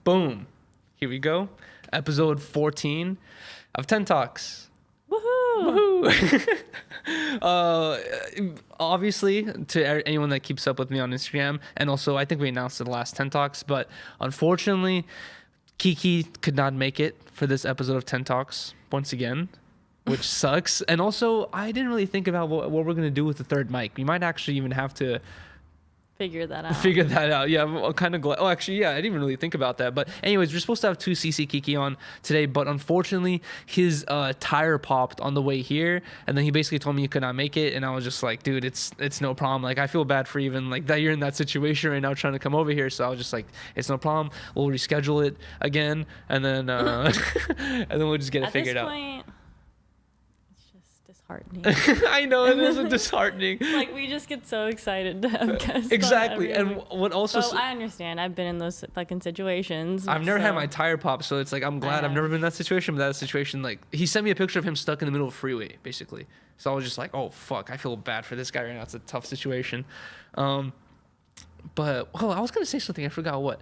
Boom. Here we go. Episode 14 of 10 Talks. Woohoo! Obviously, to anyone that keeps up with me on Instagram, and also I think we announced the last 10 Talks, but unfortunately, Kiki could not make it for this episode of 10 Talks once again, which sucks. And also, I didn't really think about what we're going to do with the third mic. We might actually even have to figure that out. Yeah, I'm kind of glad. Oh, actually, yeah, I didn't even really think about that. But anyways, we're supposed to have 2 CC Kiki on today, but unfortunately, his tire popped on the way here, and then he basically told me he could not make it, and I was just like, dude, it's no problem. Like, I feel bad for even like that you're in that situation right now trying to come over here. So I was just like, it's no problem. We'll reschedule it again, and then and then we'll just get it figured out. Disheartening. I know, it is disheartening. Like, we just get so excited to have guests. Exactly. And what also... So I understand. I've been in those fucking situations. I've never had my tire pop, so it's like, I'm glad I've never been in that situation. But that situation, like, he sent me a picture of him stuck in the middle of a freeway, basically. So I was just like, oh, fuck, I feel bad for this guy right now. It's a tough situation. But, well, I was going to say something. I forgot what.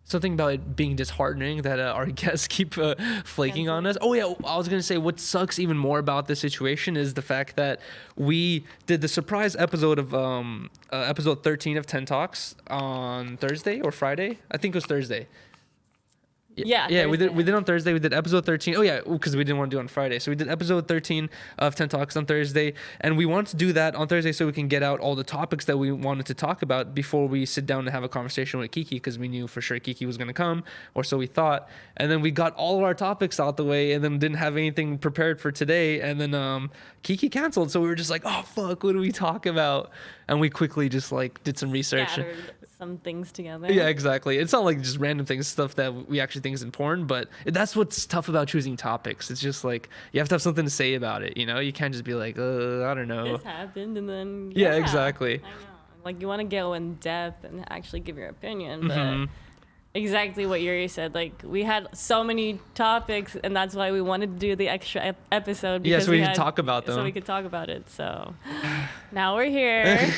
Something about it being disheartening that our guests keep flaking on us. Oh, yeah. I was going to say what sucks even more about this situation is the fact that we did the surprise episode of episode 13 of 10 Talks on Thursday or Friday. I think it was Thursday. Yeah, we did on Thursday. We did episode 13. Oh, yeah, because we didn't want to do it on Friday. So we did episode 13 of 10 Talks on Thursday. And we wanted to do that on Thursday so we can get out all the topics that we wanted to talk about before we sit down and have a conversation with Kiki, because we knew for sure Kiki was going to come, or so we thought. And then we got all of our topics out the way and then didn't have anything prepared for today. And then Kiki canceled. So we were just like, oh, fuck, what do we talk about? And we quickly just like did some research. Some things together. Yeah, exactly. It's not like just random things, stuff that we actually think is important, but that's what's tough about choosing topics. It's just like you have to have something to say about it, you know? You can't just be like, I don't know. This happened and then yeah, exactly. I know. Like, you want to go in depth and actually give your opinion, but exactly what Yuriy said. Like, we had so many topics, and that's why we wanted to do the extra episode. Yeah, so we could talk about them. So we could talk about it. So now we're here.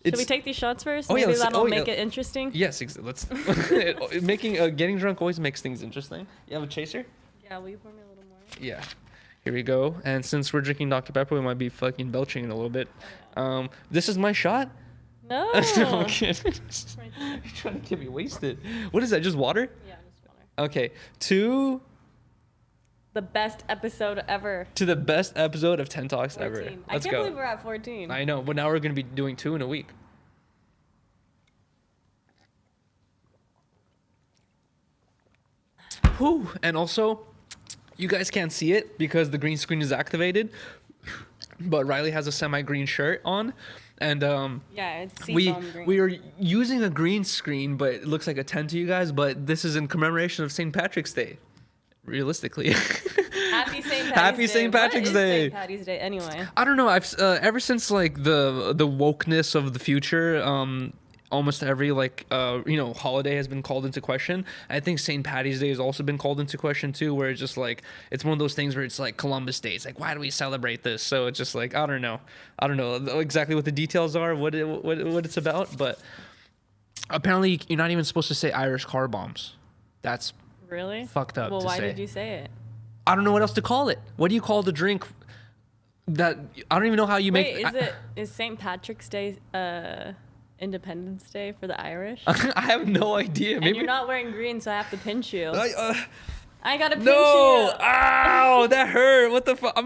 Should we take these shots first? Maybe that'll make it interesting. Yes, let's. Getting drunk always makes things interesting. You have a chaser? Yeah, will you pour me a little more? Yeah. Here we go. And since we're drinking Dr. Pepper, we might be fucking belching in a little bit. This is my shot? No. No, I'm kidding. You're trying to get me wasted. What is that? Just water? Yeah, just water. Okay. To the best episode ever. To the best episode of 10 Talks 14. ever. I can't believe we're at 14. I know, but now we're going to be doing 2 in a week. Whew. And also, you guys can't see it because the green screen is activated, but Rylee has a semi-green shirt on. And yeah, it's seafoam green. We are using a green screen, but it looks like a 10 to you guys, but this is in commemoration of St. Patrick's Day. Realistically. Happy St. Patrick's Day. St. Patty's Day anyway? I don't know. I've ever since like the wokeness of the future, almost every holiday has been called into question. I think St. Patty's Day has also been called into question too, where it's just like it's one of those things where it's like Columbus Day. It's like, why do we celebrate this? So it's just like I don't know exactly what the details are, what it's about, but apparently you're not even supposed to say Irish car bombs. That's really fucked up. Well, why did you say it? I don't know what else to call it. What do you call the drink that I don't even know how you make? Wait, is St. Patrick's Day Independence Day for the Irish? I have no idea. Maybe you're not wearing green, so I have to pinch you. I gotta pinch no! you. Ow! That hurt. What the fuck?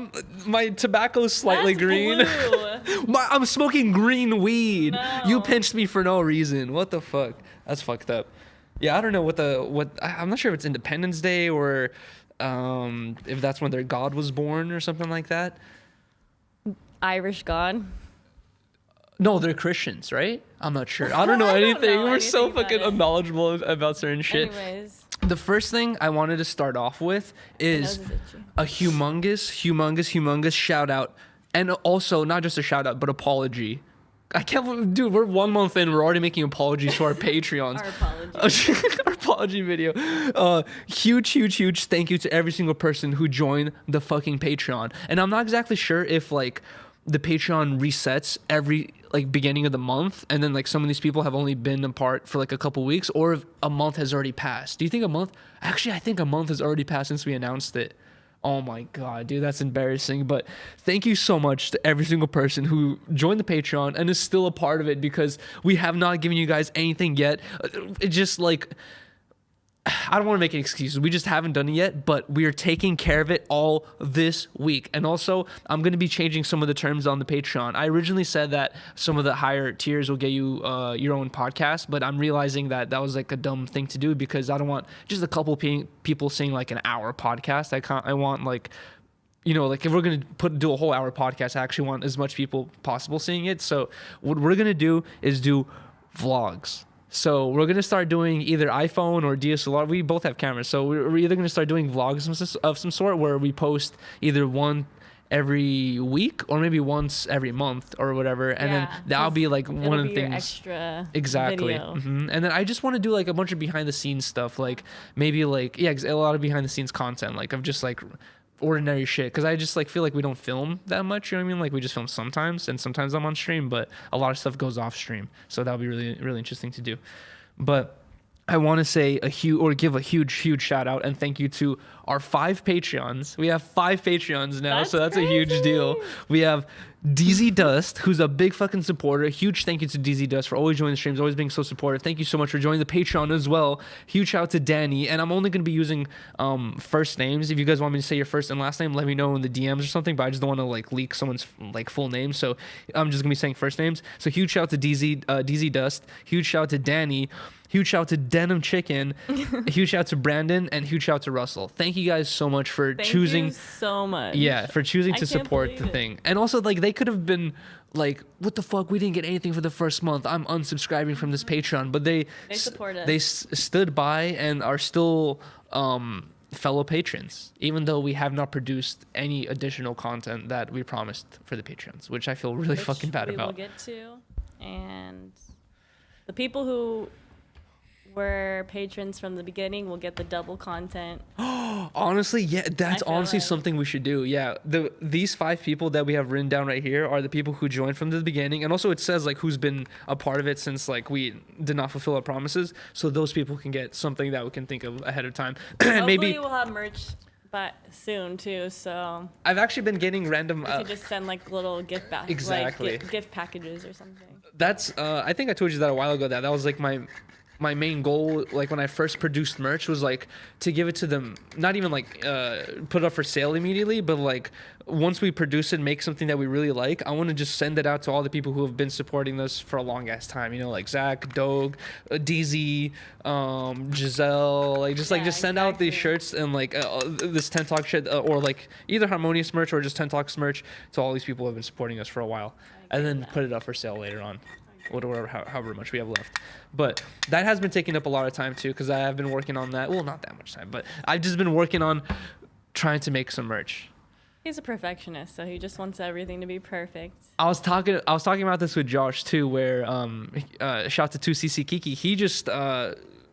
My tobacco's slightly green. I'm smoking green weed. No. You pinched me for no reason. What the fuck? That's fucked up. Yeah, I don't know what. I'm not sure if it's Independence Day or if that's when their god was born or something like that. Irish god. No, they're Christians, right? I'm not sure. I don't know anything. We're so fucking unknowledgeable about certain shit. Anyways. The first thing I wanted to start off with is a humongous shout out. And also, not just a shout out, but apology. I can't believe, dude, we're 1 month in. We're already making apologies to our Patreons. Our apology. Our apology video. Huge thank you to every single person who joined the fucking Patreon. And I'm not exactly sure if, like, the Patreon resets every like beginning of the month, and then like some of these people have only been apart for like a couple weeks, or if a month has already passed. Do you think a month? Actually, I think a month has already passed since we announced it. Oh my god, dude, that's embarrassing. But thank you so much to every single person who joined the Patreon and is still a part of it, because we have not given you guys anything yet. It just like, I don't want to make any excuses. We just haven't done it yet, but we are taking care of it all this week. And also, I'm going to be changing some of the terms on the Patreon. I originally said that some of the higher tiers will get you your own podcast, but I'm realizing that that was like a dumb thing to do, because I don't want just a couple people seeing like an hour podcast. I want like, you know, like if we're going to do a whole hour podcast, I actually want as much people possible seeing it. So what we're going to do is do vlogs. So we're going to start doing either iPhone or DSLR. We both have cameras. So we're either going to start doing vlogs of some sort, where we post either one every week or maybe once every month or whatever. And then that'll be like one of the things. Extra exactly. video. And then I just want to do like a bunch of behind the scenes stuff. Like maybe like, yeah, a lot of behind the scenes content. Like of just like ordinary shit, because I just like feel like we don't film that much, you know what I mean? Like we just film sometimes, and sometimes I'm on stream, but a lot of stuff goes off stream, so that'll be really, really interesting to do. But I want to say give a huge shout out and thank you to our 5 Patreons. We have 5 Patreons now, so that's crazy. A huge deal. We have DZ Dust, who's a big fucking supporter. Huge thank you to DZ Dust for always joining the streams, always being so supportive. Thank you so much for joining the Patreon as well. Huge shout out to Danny, and I'm only going to be using first names. If you guys want me to say your first and last name, let me know in the DMs or something, but I just don't want to like leak someone's like full name, so I'm just going to be saying first names. So huge shout out to DZ Dust, huge shout out to Danny, huge shout out to Denim Chicken, huge shout out to Brandon, and huge shout out to Russell. Thank you guys so much for choosing. Thank you so much. Yeah, for choosing to support the thing. And also, like, they could have been like, what the fuck? We didn't get anything for the first month. I'm unsubscribing from this Patreon. But they support us. They stood by and are still fellow patrons, even though we have not produced any additional content that we promised for the Patreons, which I feel really fucking bad about. We'll get to. And the people who were patrons from the beginning will get the double content. Honestly, yeah, that's honestly something we should do. Yeah, these 5 people that we have written down right here are the people who joined from the beginning, and also it says like who's been a part of it since like we did not fulfill our promises. So those people can get something that we can think of ahead of time. Hopefully maybe we'll have merch but soon too. So I've actually been getting random. You could just send like little gift exactly like gift packages or something. That's I think I told you that a while ago. That was like my main goal, like when I first produced merch, was like to give it to them, not even like put it up for sale immediately, but like once we produce it, make something that we really like, I want to just send it out to all the people who have been supporting us for a long ass time, you know, like Zach, Dog, DZ, Giselle, like just send out these shirts and like this 10 Talk shit, or like either Harmonious merch or just 10 Talks merch to all these people who have been supporting us for a while, and then put it up for sale later on. Or however much we have left. But that has been taking up a lot of time too, because I have been working on that. Well, not that much time, but I've just been working on trying to make some merch. He's a perfectionist, so he just wants everything to be perfect. I was talking about this with Josh too, where shout out to 2cc Kiki. He just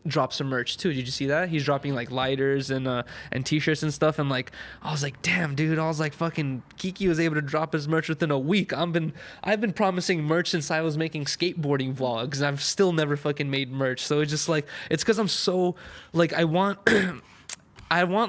dropped some merch too. Did you see that? He's dropping like lighters and t-shirts and stuff, and like I was like, damn dude, I was like, fucking Kiki was able to drop his merch within a week. I've been promising merch since I was making skateboarding vlogs, and I've still never fucking made merch. So it's just like, it's because I'm so like, I want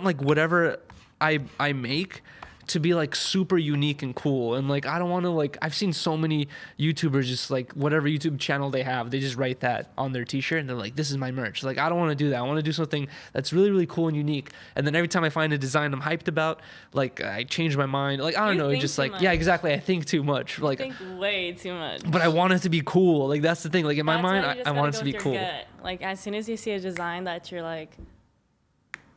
like whatever I make to be like super unique and cool, and like I don't want to, like, I've seen so many YouTubers just like whatever YouTube channel they have, they just write that on their t-shirt and they're like, this is my merch. Like I don't want to do that. I want to do something that's really, really cool and unique, and then every time I find a design I'm hyped about, like I change my mind. Like I don't know, just like much. Yeah, exactly, I think too much. Like I think way too much, but I want it to be cool. Like that's the thing, like in my mind I want it to be cool. Gut. Like as soon as you see a design that you're like,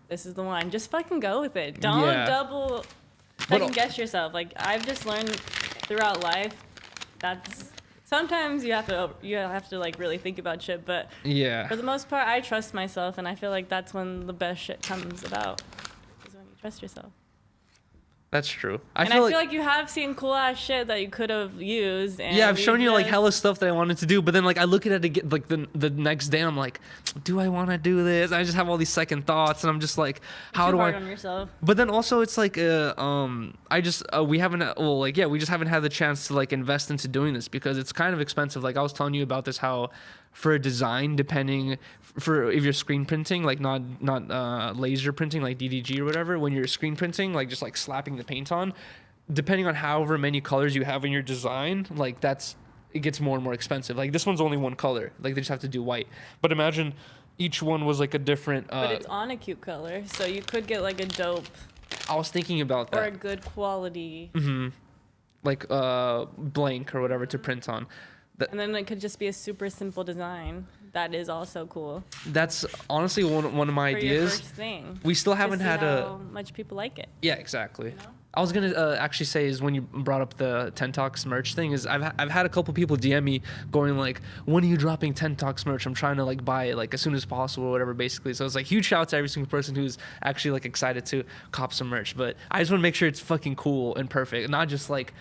this is the one, just fucking go with it. Don't double second guess yourself. Like I've just learned throughout life, that's sometimes you have to like really think about shit, but yeah, for the most part I trust myself, and I feel like that's when the best shit comes about, is when you trust yourself. That's true. I feel like you have seen cool ass shit that you could have used. And yeah, I've shown you like hella stuff that I wanted to do, but then like I look at it again, like the next day, I'm like, do I want to do this? And I just have all these second thoughts, and I'm just like, how do I? On yourself. But then also it's like, I just we just haven't had the chance to like invest into doing this because it's kind of expensive. Like I was telling you about this, how for a design, depending for if you're screen printing, like not laser printing like DDG or whatever, when you're screen printing, like just like slapping the paint on, depending on however many colors you have in your design, like it gets more and more expensive. Like this one's only one color, like they just have to do white. But imagine each one was like a different. But it's on a cute color, so you could get like a dope. I was thinking about that. Or a good quality. Like blank or whatever to print on. And then it could just be a super simple design. That is also cool. That's honestly one of my ideas. Your first thing. We still haven't had how much people like it. Yeah, exactly. You know? I was gonna actually say is when you brought up the Ten Talks merch thing is I've had a couple people DM me going like, when are you dropping Ten Talks merch? I'm trying to like buy it like as soon as possible or whatever basically. So it's like huge shout out to every single person who's actually like excited to cop some merch. But I just want to make sure it's fucking cool and perfect, not just like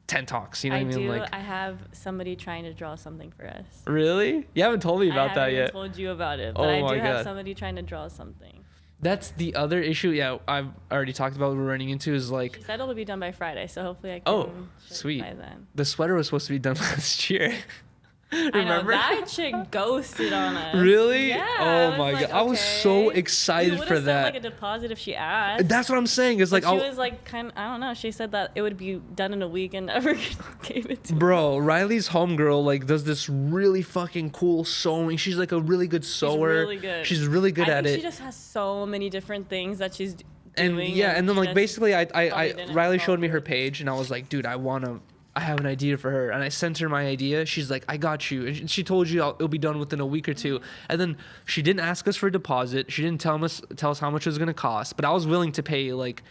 10 talks, you know what I mean? I do. Like, I have somebody trying to draw something for us. Really? You haven't told me about that yet. I haven't told you about it, but I do have somebody trying to draw something. That's the other issue. Yeah, I've already talked about what we're running into is like. She said it'll be done by Friday, so hopefully I can. Oh, sweet. By then. The sweater was supposed to be done last year. Remember? I know, that chick ghosted on us. Really? Yeah. Oh my god. I was so excited for that. Like a deposit if she asked. That's what I'm saying. It's like she was like I don't know. She said that it would be done in a week and never gave it to Bro, Rylee's homegirl like does this really fucking cool sewing. She's like a really good sewer. She's really good. She's really good at it. She just has so many different things that she's doing. And then like basically I Rylee showed me her page and I was like, dude, I have an idea for her, and I sent her my idea. She's like, I got you. And she told you it'll be done within a week or two. And then she didn't ask us for a deposit. She didn't tell us how much it was going to cost. But I was willing to pay, like,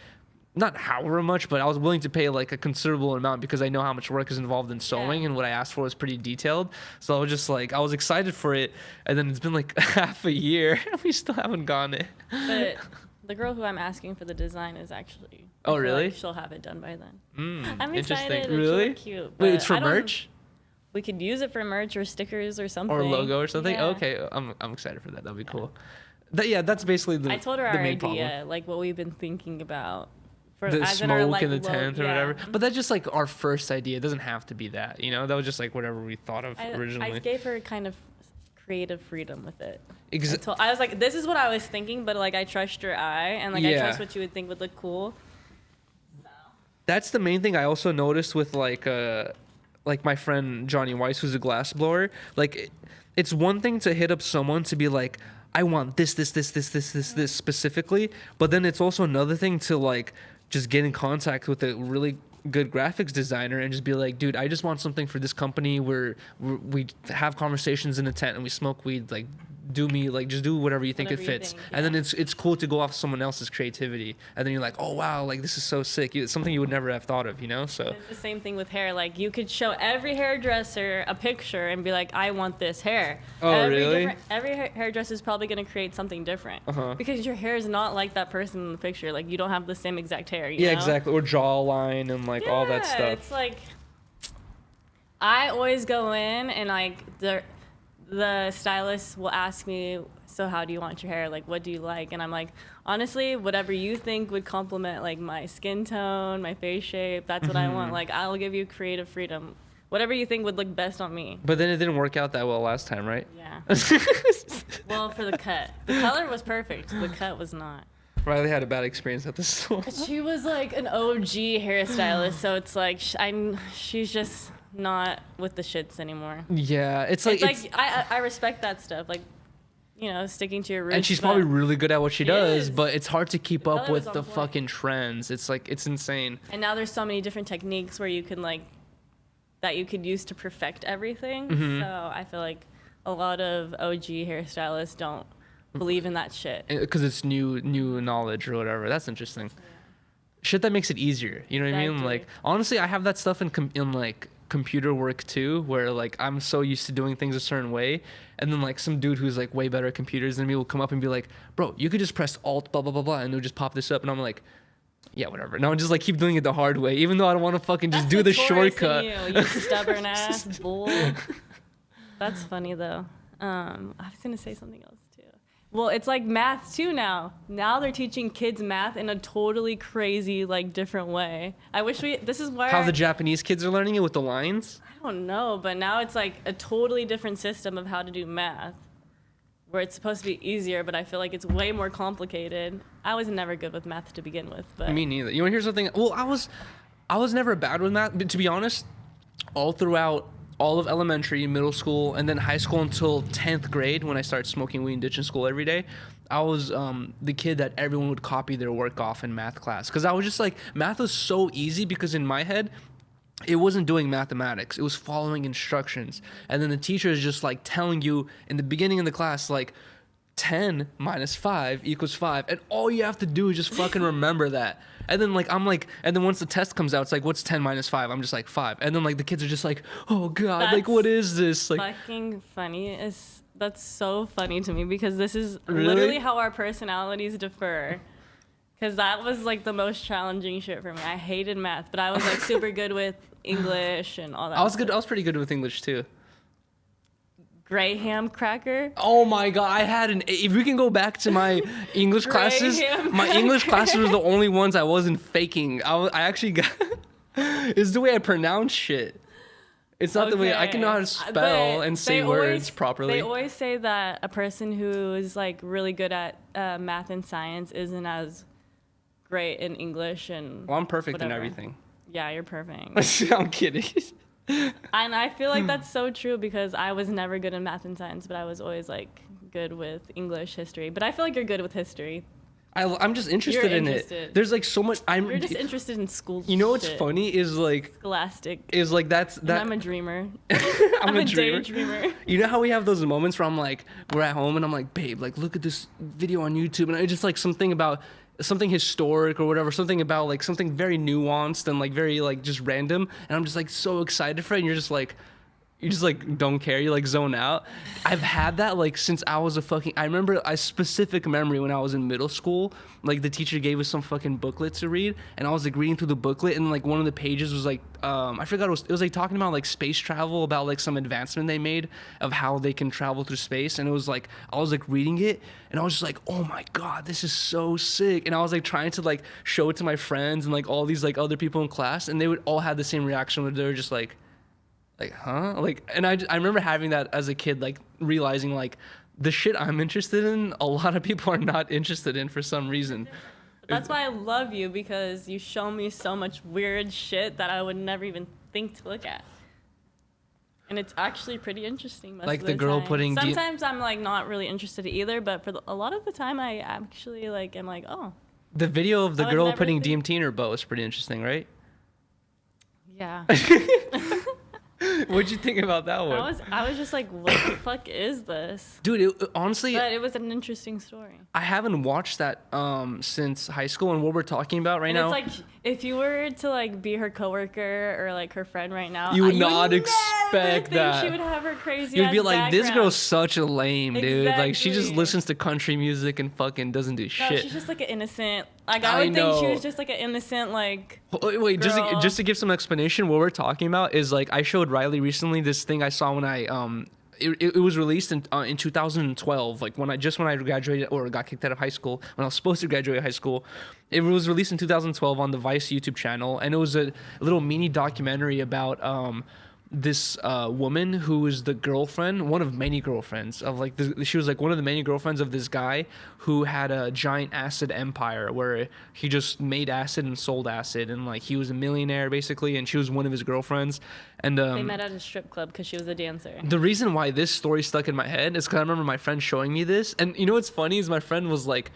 not however much, but I was willing to pay, like, a considerable amount because I know how much work is involved in sewing, and what I asked for was pretty detailed. So I was just, like, I was excited for it. And then it's been, like, half a year, and we still haven't gotten it. But the girl who I'm asking for the design is actually... Oh, really? Like she'll have it done by then. I'm excited. It's really cute. Wait, it's for merch? We could use it for merch or stickers or something. Or logo or something? Yeah. Okay, I'm excited for that. That'll be cool. That's basically the main problem. I told her our idea, like what we've been thinking about. For, the smoke in the tent or whatever. But that's just like our first idea. It doesn't have to be that, you know? That was just like whatever we thought of originally. I gave her kind of creative freedom with it. I was like, this is what I was thinking, but like I trust your eye and like I trust what you would think would look cool. That's the main thing I also noticed with like my friend Johnny Weiss, who's a glass blower. Like it's one thing to hit up someone to be like, I want this specifically, but then it's also another thing to like just get in contact with a really good graphics designer and just be like, dude, I just want something for this company where we have conversations in a tent and we smoke weed. Like, just do whatever you think it fits. And then it's cool to go off someone else's creativity. And then you're like, oh wow, like this is so sick. It's something you would never have thought of, you know? So it's the same thing with hair. Like you could show every hairdresser a picture and be like, I want this hair. Oh, really? Every hairdresser is probably going to create something different because your hair is not like that person in the picture. Like you don't have the same exact hair. You know? Exactly. Or jawline and like all that stuff. It's like I always go in and like the stylist will ask me, so how do you want your hair? Like, what do you like? And I'm like, honestly, whatever you think would complement like my skin tone, my face shape, that's what I want. Like, I'll give you creative freedom. Whatever you think would look best on me. But then it didn't work out that well last time, right? Yeah. Well, for the cut. The color was perfect. The cut was not. Rylee had a bad experience at the store. She was like an OG hairstylist, so it's like she's just not with the shits anymore. Yeah, it's like I respect that stuff, like, you know, sticking to your roots. And she's probably really good at what she does, but it's hard to keep up with the point. fucking trends. It's like it's insane. And now there's so many different techniques where you can like that you could use to perfect everything. So I feel like a lot of OG hairstylists don't believe in that shit because it's new knowledge or whatever. That's interesting. Shit that makes it easier. You know what I mean? Like honestly, I have that stuff in like computer work too, where like I'm so used to doing things a certain way, and then like some dude who's like way better at computers than me will come up and be like, bro, you could just press alt blah blah blah blah and it'll just pop this up, and I'm like, Yeah, whatever. No, just like keep doing it the hard way, even though I don't want to fucking just That's do the Taurus in shortcut. You stubborn ass bull. That's funny though. I was gonna say something else too. Well, it's like math too now. Now they're teaching kids math in a totally crazy, like different way. I wish this is where. How the Japanese kids are learning it with the lines? I don't know, but now it's like a totally different system of how to do math, where it's supposed to be easier, but I feel like it's way more complicated. I was never good with math to begin with, but Me neither. You want to hear something? Well, I was never bad with math, but to be honest, all throughout all of elementary, middle school, and then high school until 10th grade when I started smoking weed and ditching school every day, I was the kid that everyone would copy their work off in math class. Because I was just like, math was so easy because in my head, it wasn't doing mathematics. It was following instructions. And then the teacher is just like telling you in the beginning of the class, like 10 minus 5 equals 5. And all you have to do is just fucking remember that. And then like, I'm like, and then once the test comes out, it's like, what's 10 minus 5? I'm just like 5. And then like the kids are just like, oh God, That's like what is this? Like fucking funny. That's so funny to me because this is Really? literally how our personalities differ. Because that was like the most challenging shit for me. I hated math, but I was like super good with English and all that. I was good. I was pretty good with English too. Graham cracker. Oh my God, I had if we can go back to my English classes, Graham my English classes were the only ones I wasn't faking. I actually got, it's the way I pronounce shit. It's not the way I can know how to spell and say words properly. They always say that a person who is like really good at math and science isn't as great in English and Well, I'm perfect whatever. in everything. Yeah, you're perfect. I'm kidding. And I feel like that's so true because I was never good in math and science, but I was always like good with English, history. But I feel like you're good with history. I'm just interested in it. There's like so much. You're just interested in school. You know what's shit. funny is like Scholastic. is like that's And that. I'm a dreamer. I'm a dreamer. daydreamer. You know how we have those moments where I'm like, we're at home and I'm like, babe, like look at this video on YouTube, and it's just like something about something historic or whatever, something about like something very nuanced and like very like just random, and I'm just like so excited for it, and you're just like, you just like don't care, you like zone out. I've had that like since I was I remember a specific memory when I was in middle school. Like the teacher gave us some fucking booklet to read, and I was like reading through the booklet, and like one of the pages was like I forgot it was like talking about like space travel, about like some advancement they made of how they can travel through space, and it was like I was like reading it, and I was just like, oh my God, this is so sick. And I was like trying to like show it to my friends and like all these like other people in class, and they would all have the same reaction where they were just like, huh? Like, and I remember having that as a kid, like realizing like the shit I'm interested in, a lot of people are not interested in for some reason. That's why I love you, because you show me so much weird shit that I would never even think to look at. And it's actually pretty interesting most Like of the girl time. putting Sometimes I'm like not really interested either, but for a lot of the time I actually like am like, oh. The video of the I would girl never putting think- DMT in her boat is pretty interesting, right? Yeah. What'd you think about that one? I was just like, what the fuck is this? Dude, honestly, But it was an interesting story. I haven't watched that since high school, and what we're talking about right And now. it's like, if you were to like be her coworker or like her friend right now, You would never not expect think that. She would have her crazy. You'd be ass like, this background. girl's such a lame, dude. Like, she just Exactly. listens to country music and fucking doesn't do No, shit. she's just like an innocent. Like I I would think she know. was just like an innocent like. Wait, Girl. just to give some explanation, what we're talking about is like I showed Rylee recently this thing I saw when I it was released in 2012, like when I graduated or got kicked out of high school, when I was supposed to graduate high school. It was released in 2012 on the Vice YouTube channel, and it was a little mini documentary about this woman who was the girlfriend, one of many girlfriends of like she was like one of the many girlfriends of this guy who had a giant acid empire where he just made acid and sold acid, and like he was a millionaire basically, and she was one of his girlfriends. And They met at a strip club because she was a dancer. the reason why this story stuck in my head is because I remember my friend showing me this, and you know what's funny is my friend was like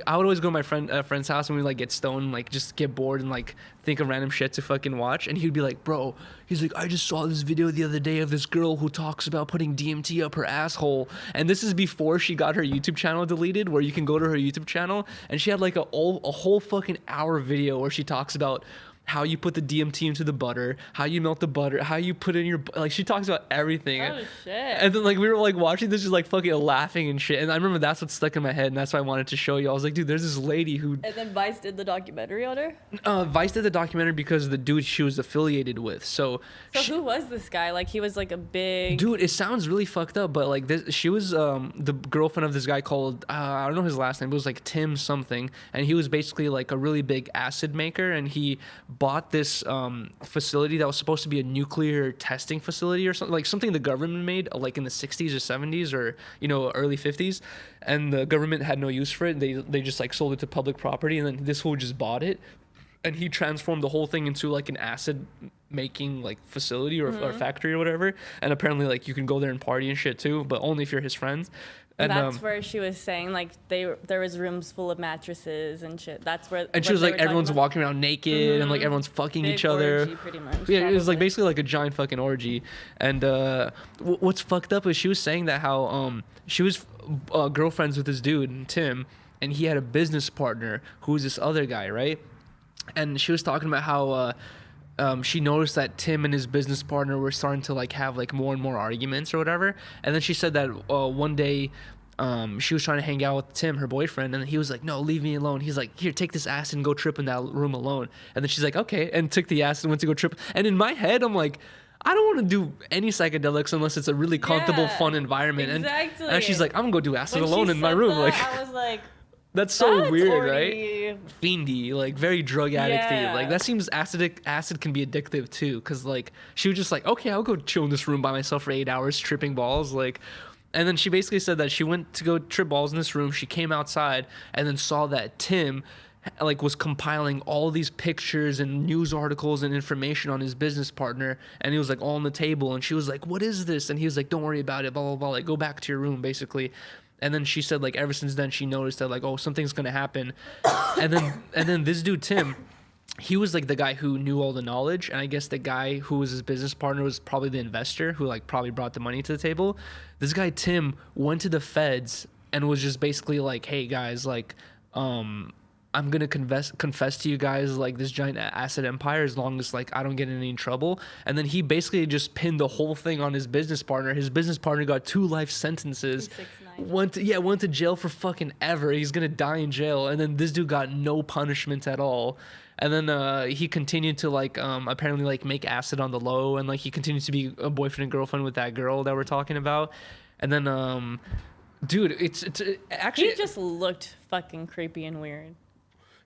I would always go to my friend's house and we like get stoned, like just get bored and like think of random shit to fucking watch, and he'd be like, bro, he's like, I just saw this video the other day of this girl who talks about putting DMT up her asshole, and this is before she got her YouTube channel deleted, where you can go to her YouTube channel, and she had like a whole fucking hour video where she talks about how you put the DMT into the butter, how you melt the butter, how you put in your, like, she talks about everything. Oh shit. And then like we were like watching this, just like fucking laughing and shit. And I remember that's what stuck in my head, and that's why I wanted to show you. I was like, dude, there's this lady who. And then Vice did the documentary on her. Vice did the documentary because of the dude she was affiliated with. So who was this guy? Like, he was like a big dude. It sounds really fucked up, but like this, she was the girlfriend of this guy called I don't know his last name. It was like Tim something, and he was basically like a really big acid maker, and he bought this facility that was supposed to be a nuclear testing facility or something, like something the government made like in the 60s or 70s or early 50s, and the government had no use for it. They just like sold it to public property, and then this fool just bought it, and he transformed the whole thing into like an acid making like facility or factory or whatever. And apparently like you can go there and party and shit too, but only if you're his friends. And that's where she was saying like there was rooms full of mattresses and shit. That's where. And she was like, everyone's walking around naked and like everyone's fucking big each other. Orgy, pretty much. Yeah, it was like basically like a giant fucking orgy. And what's fucked up is she was saying that how she was girlfriends with this dude Tim, and he had a business partner who was this other guy, right? And she was talking about how she noticed that Tim and his business partner were starting to like have like more and more arguments or whatever. And then she said that one day she was trying to hang out with Tim, her boyfriend, and he was like, no, leave me alone. He's like, here, take this acid and go trip in that room alone. And then she's like, okay, and took the acid and went to go trip. And in my head, I'm like, I don't want to do any psychedelics unless it's a really comfortable, fun environment. Exactly. And she's like, I'm gonna go do acid alone in my room. That, like, I was like, that's so weird, already... right? Fiendy, like very drug addicty. Yeah. Like that seems acid can be addictive too, because like she was just like, okay, I'll go chill in this room by myself for 8 hours tripping balls, like. And then she basically said that she went to go trip balls in this room. She came outside and then saw that Tim like was compiling all these pictures and news articles and information on his business partner, and he was like all on the table, and she was like, what is this? And he was like, don't worry about it, blah blah blah, like go back to your room basically. And then she said like ever since then she noticed that like, oh, something's gonna happen. and then this dude Tim, he was like the guy who knew all the knowledge, and I guess the guy who was his business partner was probably the investor who like probably brought the money to the table. This guy Tim went to the feds and was just basically like, hey guys, like I'm gonna confess to you guys like this giant acid empire as long as like I don't get in any trouble. And then he basically just pinned the whole thing on his business partner. His business partner got 2 life sentences. 6-9. Went to jail for fucking ever. He's gonna die in jail. And then this dude got no punishment at all. And then he continued to like apparently like make acid on the low, and like he continued to be a boyfriend and girlfriend with that girl that we're talking about. And then dude, it's actually, he just looked fucking creepy and weird.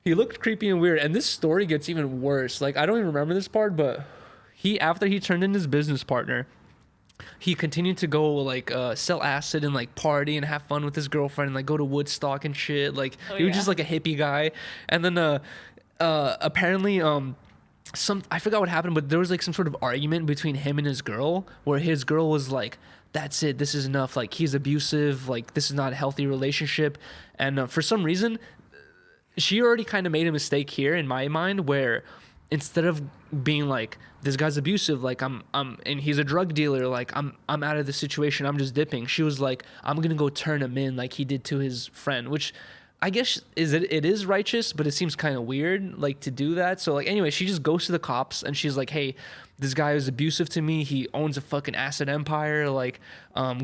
He looked creepy and weird, and this story gets even worse. Like, I don't even remember this part, but after he turned in his business partner, he continued to go like sell acid and like party and have fun with his girlfriend and like go to Woodstock and shit. Like he was just like a hippie guy. And then apparently I forgot what happened, but there was like some sort of argument between him and his girl, where his girl was like, that's it, this is enough, like he's abusive, like this is not a healthy relationship. And for some reason she already kind of made a mistake here in my mind, where instead of being like, this guy's abusive, like I'm and he's a drug dealer, like I'm out of the situation, I'm just dipping, she was like, I'm gonna go turn him in like he did to his friend, which I guess it is righteous, but it seems kind of weird like to do that. So like anyway, she just goes to the cops and she's like, hey, this guy is abusive to me, he owns a fucking acid empire, like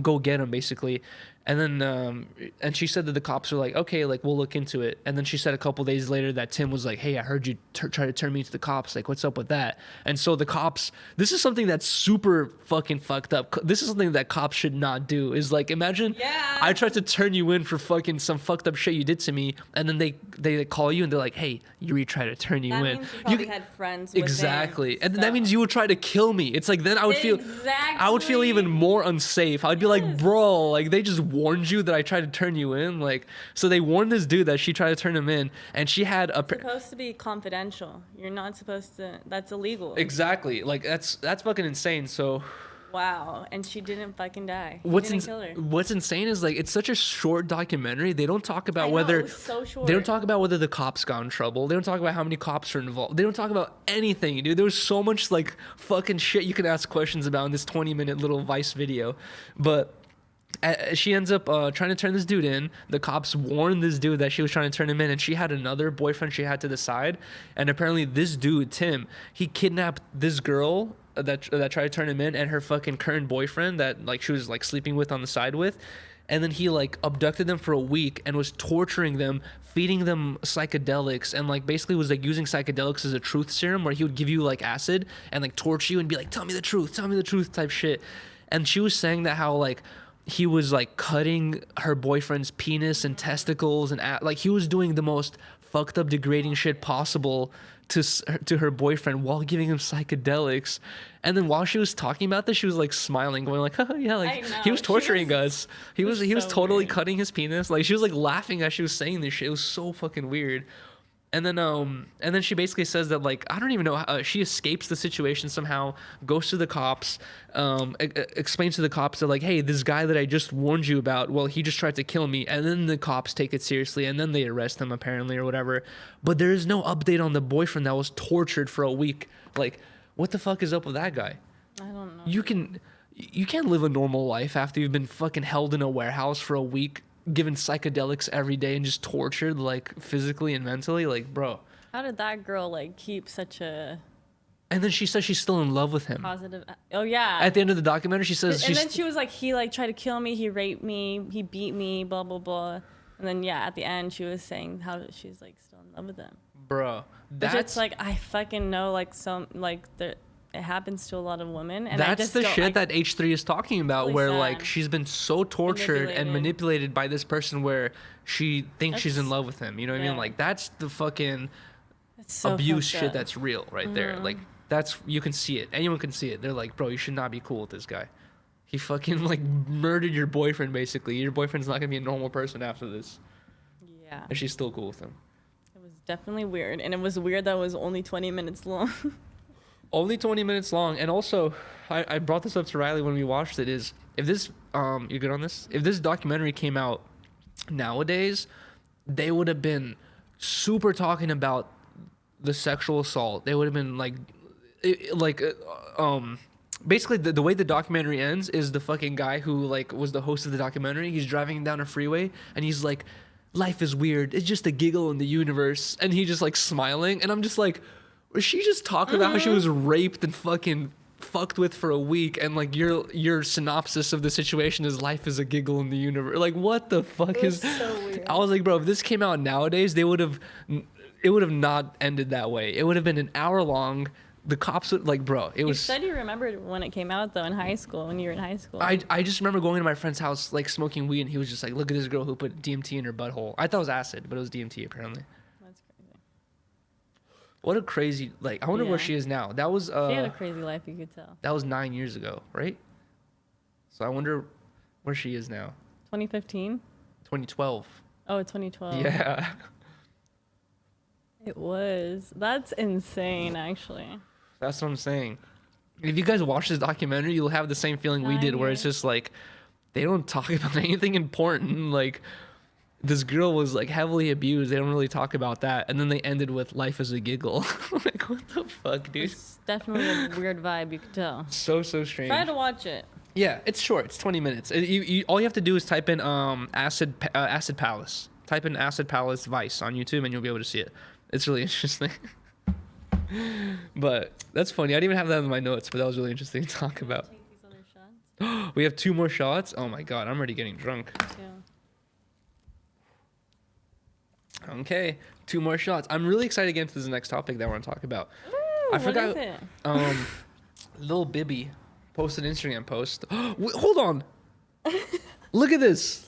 go get him basically. And then and she said that the cops were like, okay, like we'll look into it. And then she said a couple days later that Tim was like, hey, I heard you try to turn me to the cops, like what's up with that? And so the cops, this is something that's super fucking fucked up. This is something that cops should not do, is like, imagine I tried to turn you in for fucking some fucked up shit you did to me, and then they call you and they're like, hey, Yuriy tried to turn you in. That means you probably had friends with exactly him, and so. that means you would try to kill me. It's like, then I would feel even more unsafe. I'd be like, bro, like they just warned you that I tried to turn you in. Like, so they warned this dude that she tried to turn him in, and she had a supposed to be confidential. You're not supposed to, that's illegal. Exactly. Like that's fucking insane. So wow. And she didn't fucking die. What's kill her. What's insane is like, it's such a short documentary. They don't talk about whether it was so short. They don't talk about whether the cops got in trouble. They don't talk about how many cops are involved. They don't talk about anything, dude. There was so much like fucking shit you can ask questions about in this 20-minute little Vice video. But She ends up trying to turn this dude in. The cops warned this dude that she was trying to turn him in, and she had another boyfriend she had to the side. And apparently, this dude Tim, he kidnapped this girl that tried to turn him in, and her fucking current boyfriend that like she was like sleeping with on the side with. And then he like abducted them for a week and was torturing them, feeding them psychedelics, and like basically was like using psychedelics as a truth serum where he would give you like acid and like torture you and be like, tell me the truth type shit. And she was saying that how like he was like cutting her boyfriend's penis and testicles and like he was doing the most fucked up degrading shit possible to her boyfriend while giving him psychedelics. And then while she was talking about this, she was like smiling, going like, oh, yeah, like he was torturing us. He was totally weird. Cutting his penis. Like she was like laughing as she was saying this shit. It was so fucking weird. And then she basically says that like I don't even know how, she escapes the situation somehow, goes to the cops, explains to the cops that like, hey, this guy that I just warned you about, well, he just tried to kill me. And then the cops take it seriously, and then they arrest him apparently or whatever. But there is no update on the boyfriend that was tortured for a week. Like, what the fuck is up with that guy? I don't know. You can't live a normal life after you've been fucking held in a warehouse for a week, given psychedelics every day and just tortured like physically and mentally. Like, bro, how did that girl like keep such a... And then she says she's still in love with him. Positive. Oh yeah, at the end of the documentary she says and then she was like, he like tried to kill me, he raped me, he beat me, blah blah blah. And then yeah, at the end she was saying how she's like still in love with him. Bro, that's... Which it's like, I fucking know like some like there, it happens to a lot of women, and that's the shit that H3 is talking about, really where sad. Like she's been so tortured and manipulated by this person where she thinks she's in love with him. You know what I mean? Like that's the fucking so abuse shit that's real right there. Like that's, you can see it. Anyone can see it. They're like, bro, you should not be cool with this guy. He fucking like murdered your boyfriend basically. Your boyfriend's not gonna be a normal person after this. Yeah. And she's still cool with him. It was definitely weird, and it was weird that it was only 20 minutes long. Only 20 minutes long. And also, I brought this up to Rylee when we watched it, is if this, you good on this? If this documentary came out nowadays, they would have been super talking about the sexual assault. They would have been basically the way the documentary ends is the fucking guy who like was the host of the documentary. He's driving down a freeway and he's like, life is weird. It's just a giggle in the universe. And he just like smiling. And I'm just like, was she just talking about how she was raped and fucking fucked with for a week, and like your synopsis of the situation is life is a giggle in the universe? Like, what the fuck is? So weird. I was like, bro, if this came out nowadays, it would have not ended that way. It would have been an hour long. The cops would like, bro, it was. You said you remembered when it came out though in high school, when you were in high school. I just remember going to my friend's house like smoking weed, and he was just like, look at this girl who put DMT in her butthole. I thought it was acid, but it was DMT apparently. What a crazy, like, I wonder where she is now. That was, she had a crazy life, you could tell. That was 9 years ago, right? So I wonder where she is now. 2015? 2012. Oh, 2012. Yeah. It was. That's insane, actually. That's what I'm saying. If you guys watch this documentary, you'll have the same feeling we did, where it's just like, they don't talk about anything important, like... This girl was like heavily abused. They don't really talk about that. And then they ended with life as a giggle. Like, what the fuck, dude? It's definitely a weird vibe, you could tell. So strange. Try to watch it. Yeah, it's short. It's 20 minutes. All you have to do is type in Acid Palace. Type in Acid Palace Vice on YouTube and you'll be able to see it. It's really interesting. But that's funny. I didn't even have that in my notes, but that was really interesting to talk about. Take these other shots? We have 2 more shots? Oh my god, I'm already getting drunk. Yeah. Okay, 2 more shots. I'm really excited to get into this next topic that I want to talk about. Ooh, I forgot. What is it? Lil Bibby posted an Instagram post. Wait, hold on. Look at this.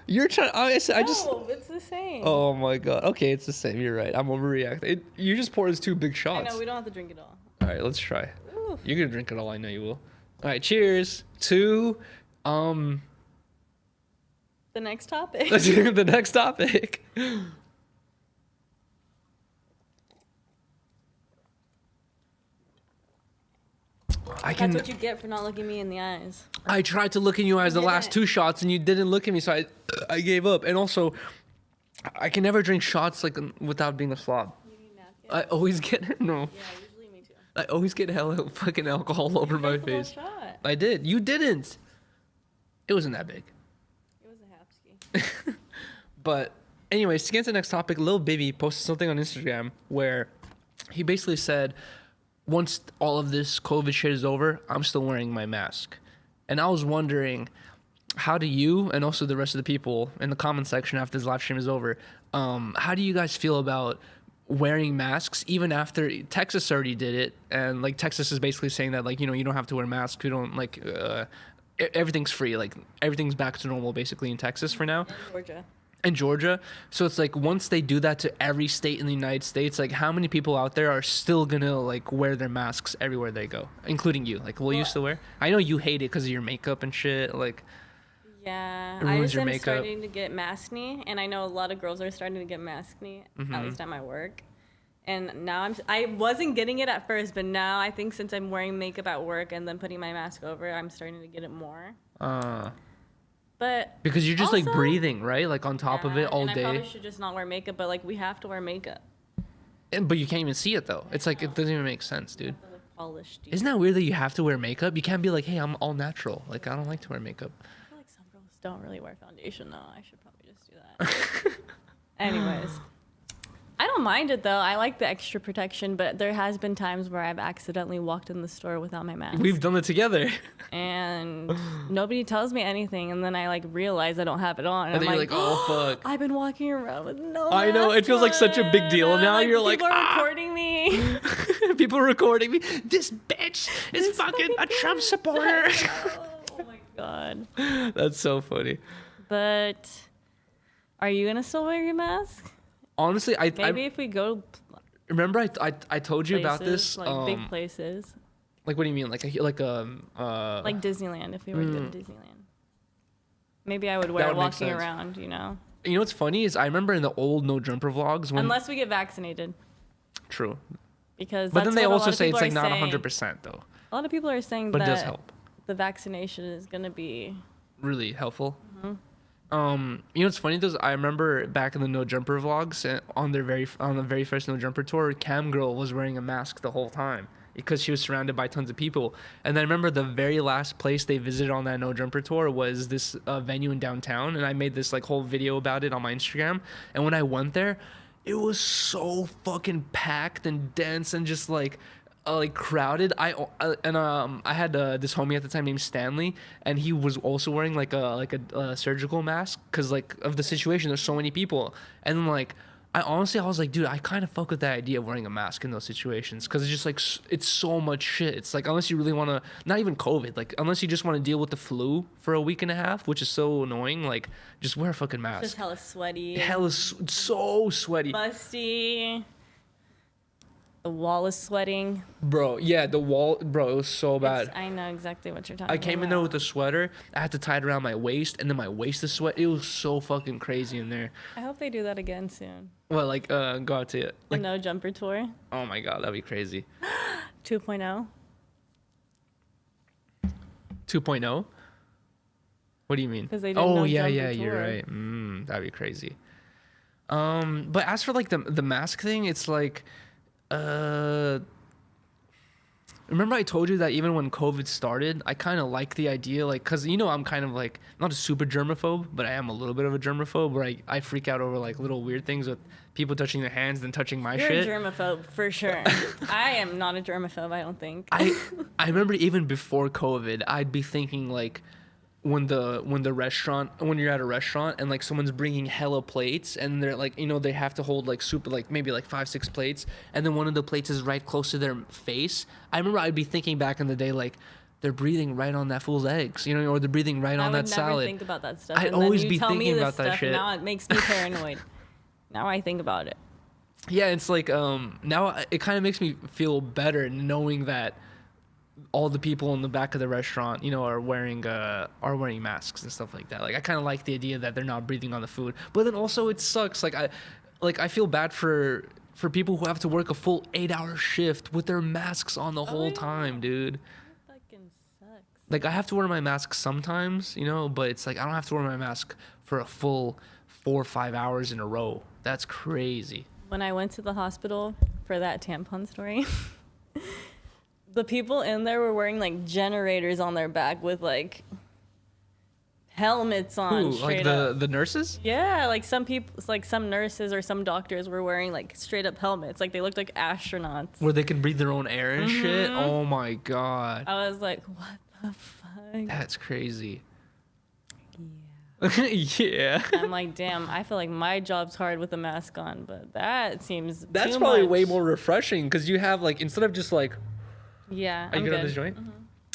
You're trying. It's the same. Oh my god. Okay, it's the same. You're right. I'm overreacting. You just poured us 2 big shots. I know, we don't have to drink it all. All right, let's try. Ooh. You're gonna drink it all. I know you will. All right, cheers to the next topic. The next topic. That's what you get for not looking me in the eyes. I tried to look in your eyes the last 2 shots, and you didn't look at me, so I gave up. And also, I can never drink shots like without being a slob. You need napkins? I always get no. Yeah, usually me too. I always get hella fucking alcohol over my face. Shot. I did. You didn't. It wasn't that big. It was a hapski. But anyways, to get to the next topic, Lil Bibby posted something on Instagram where he basically said, once all of this COVID shit is over, I'm still wearing my mask. And I was wondering, how do you and also the rest of the people in the comment section after this live stream is over, how do you guys feel about wearing masks even after Texas already did it? And like Texas is basically saying that, like, you know, you don't have to wear masks. We don't like everything's free. Like everything's back to normal basically in Texas for now. In Georgia. So it's like once they do that to every state in the United States, like how many people out there are still gonna like wear their masks everywhere they go, including you? Like, will you still wear? I know you hate it because of your makeup and shit. Like, yeah, I just am starting to get maskne, and I know a lot of girls are starting to get maskne, at least at my work. And now I wasn't getting it at first, but now I think since I'm wearing makeup at work and then putting my mask over, I'm starting to get it more. But because you're just also, like breathing, right? Like on top of it all day. I probably should just not wear makeup, but like we have to wear makeup. But you can't even see it though. It's like it doesn't even make sense, dude. Polished, dude. Isn't that weird that you have to wear makeup? You can't be like, hey, I'm all natural. Like I don't like to wear makeup. I feel like some girls don't really wear foundation though. I should probably just do that. Anyways. I don't mind it though. I like the extra protection, but there has been times where I've accidentally walked in the store without my mask. We've done it together. And nobody tells me anything, and then I like realize I don't have it on. And then you're like, oh fuck. I've been walking around with no I know, it feels like such a big deal. Now like, you're like, people are recording me. People are recording me. This bitch is fucking a Trump supporter. Oh my god. That's so funny. But are you gonna still wear your mask? Honestly, maybe if we go. Remember, I told you about this. Like big places. Like what do you mean? Like Disneyland. If we were to go to Disneyland, maybe I would wear it walking around. You know. You know what's funny is I remember in the old No Jumper vlogs when. Unless we get vaccinated. True. Because. But then they also say it's like not 100% though. A lot of people are saying but that it does help. The vaccination is gonna be. Really helpful. Mm-hmm. You know what's funny though? I remember back in the No Jumper vlogs on the very first No Jumper tour, Cam Girl was wearing a mask the whole time because she was surrounded by tons of people. And then I remember the very last place they visited on that No Jumper tour was this venue in downtown, and I made this like whole video about it on my Instagram. And when I went there, it was so fucking packed and dense and just like crowded. I had this homie at the time named Stanley, and he was also wearing like a surgical mask because like of the situation. There's so many people, and like I was like, dude, I kind of fuck with that idea of wearing a mask in those situations because it's just like it's so much shit. It's like unless you really want to, not even COVID, like unless you just want to deal with the flu for a week and a half, which is so annoying. Like just wear a fucking mask. Just hella sweaty. So sweaty. Musty. The wall is sweating. Bro, yeah, the wall, bro, it was so bad. I know exactly what you're talking about. I came in there with a sweater. I had to tie it around my waist, and then my waist is sweat. It was so fucking crazy in there. I hope they do that again soon. Well, like, go out to it. Like, a No Jumper tour. Oh my god, that'd be crazy. 2.0. 2.0? What do you mean? Because they did No yeah, Jumper tour. You're right. That'd be crazy. But as for like the mask thing, it's like. Remember I told you that even when COVID started, I kind of like the idea, like, cause you know I'm kind of like not a super germaphobe, but I am a little bit of a germaphobe where I freak out over like little weird things with people touching their hands and touching my shit. You're a germaphobe for sure. I am not a germaphobe, I don't think. I remember even before COVID, I'd be thinking like. When you're at a restaurant and like someone's bringing hella plates and they're like, you know, they have to hold like super like maybe like 5-6 plates and then one of the plates is right close to their face. I remember I'd be thinking back in the day like they're breathing right on that fool's eggs, you know, or they're breathing right on that salad. I would never think about that stuff. I'd always be thinking about that shit. Now it makes me paranoid. Now I think about it. Yeah, it's like now it kind of makes me feel better knowing that all the people in the back of the restaurant, you know, are wearing masks and stuff like that. Like I kind of like the idea that they're not breathing on the food, but then also it sucks. I feel bad for people who have to work a full 8-hour shift with their masks on the whole time, dude. That fucking sucks. Like I have to wear my mask sometimes, you know, but it's like I don't have to wear my mask for a full 4 or 5 hours in a row. That's crazy. When I went to the hospital for that tampon story. The people in there were wearing like generators on their back with like helmets on. Ooh, like straight up. the nurses? Yeah, like some people, like some nurses or some doctors were wearing like straight up helmets. Like they looked like astronauts. Where they can breathe their own air and shit? Oh my God. I was like, what the fuck? That's crazy. Yeah. Yeah. I'm like, damn, I feel like my job's hard with a mask on, but that seems That's too probably much. way more refreshing because you have like, instead of just like, Yeah, are you I'm good on good. this joint?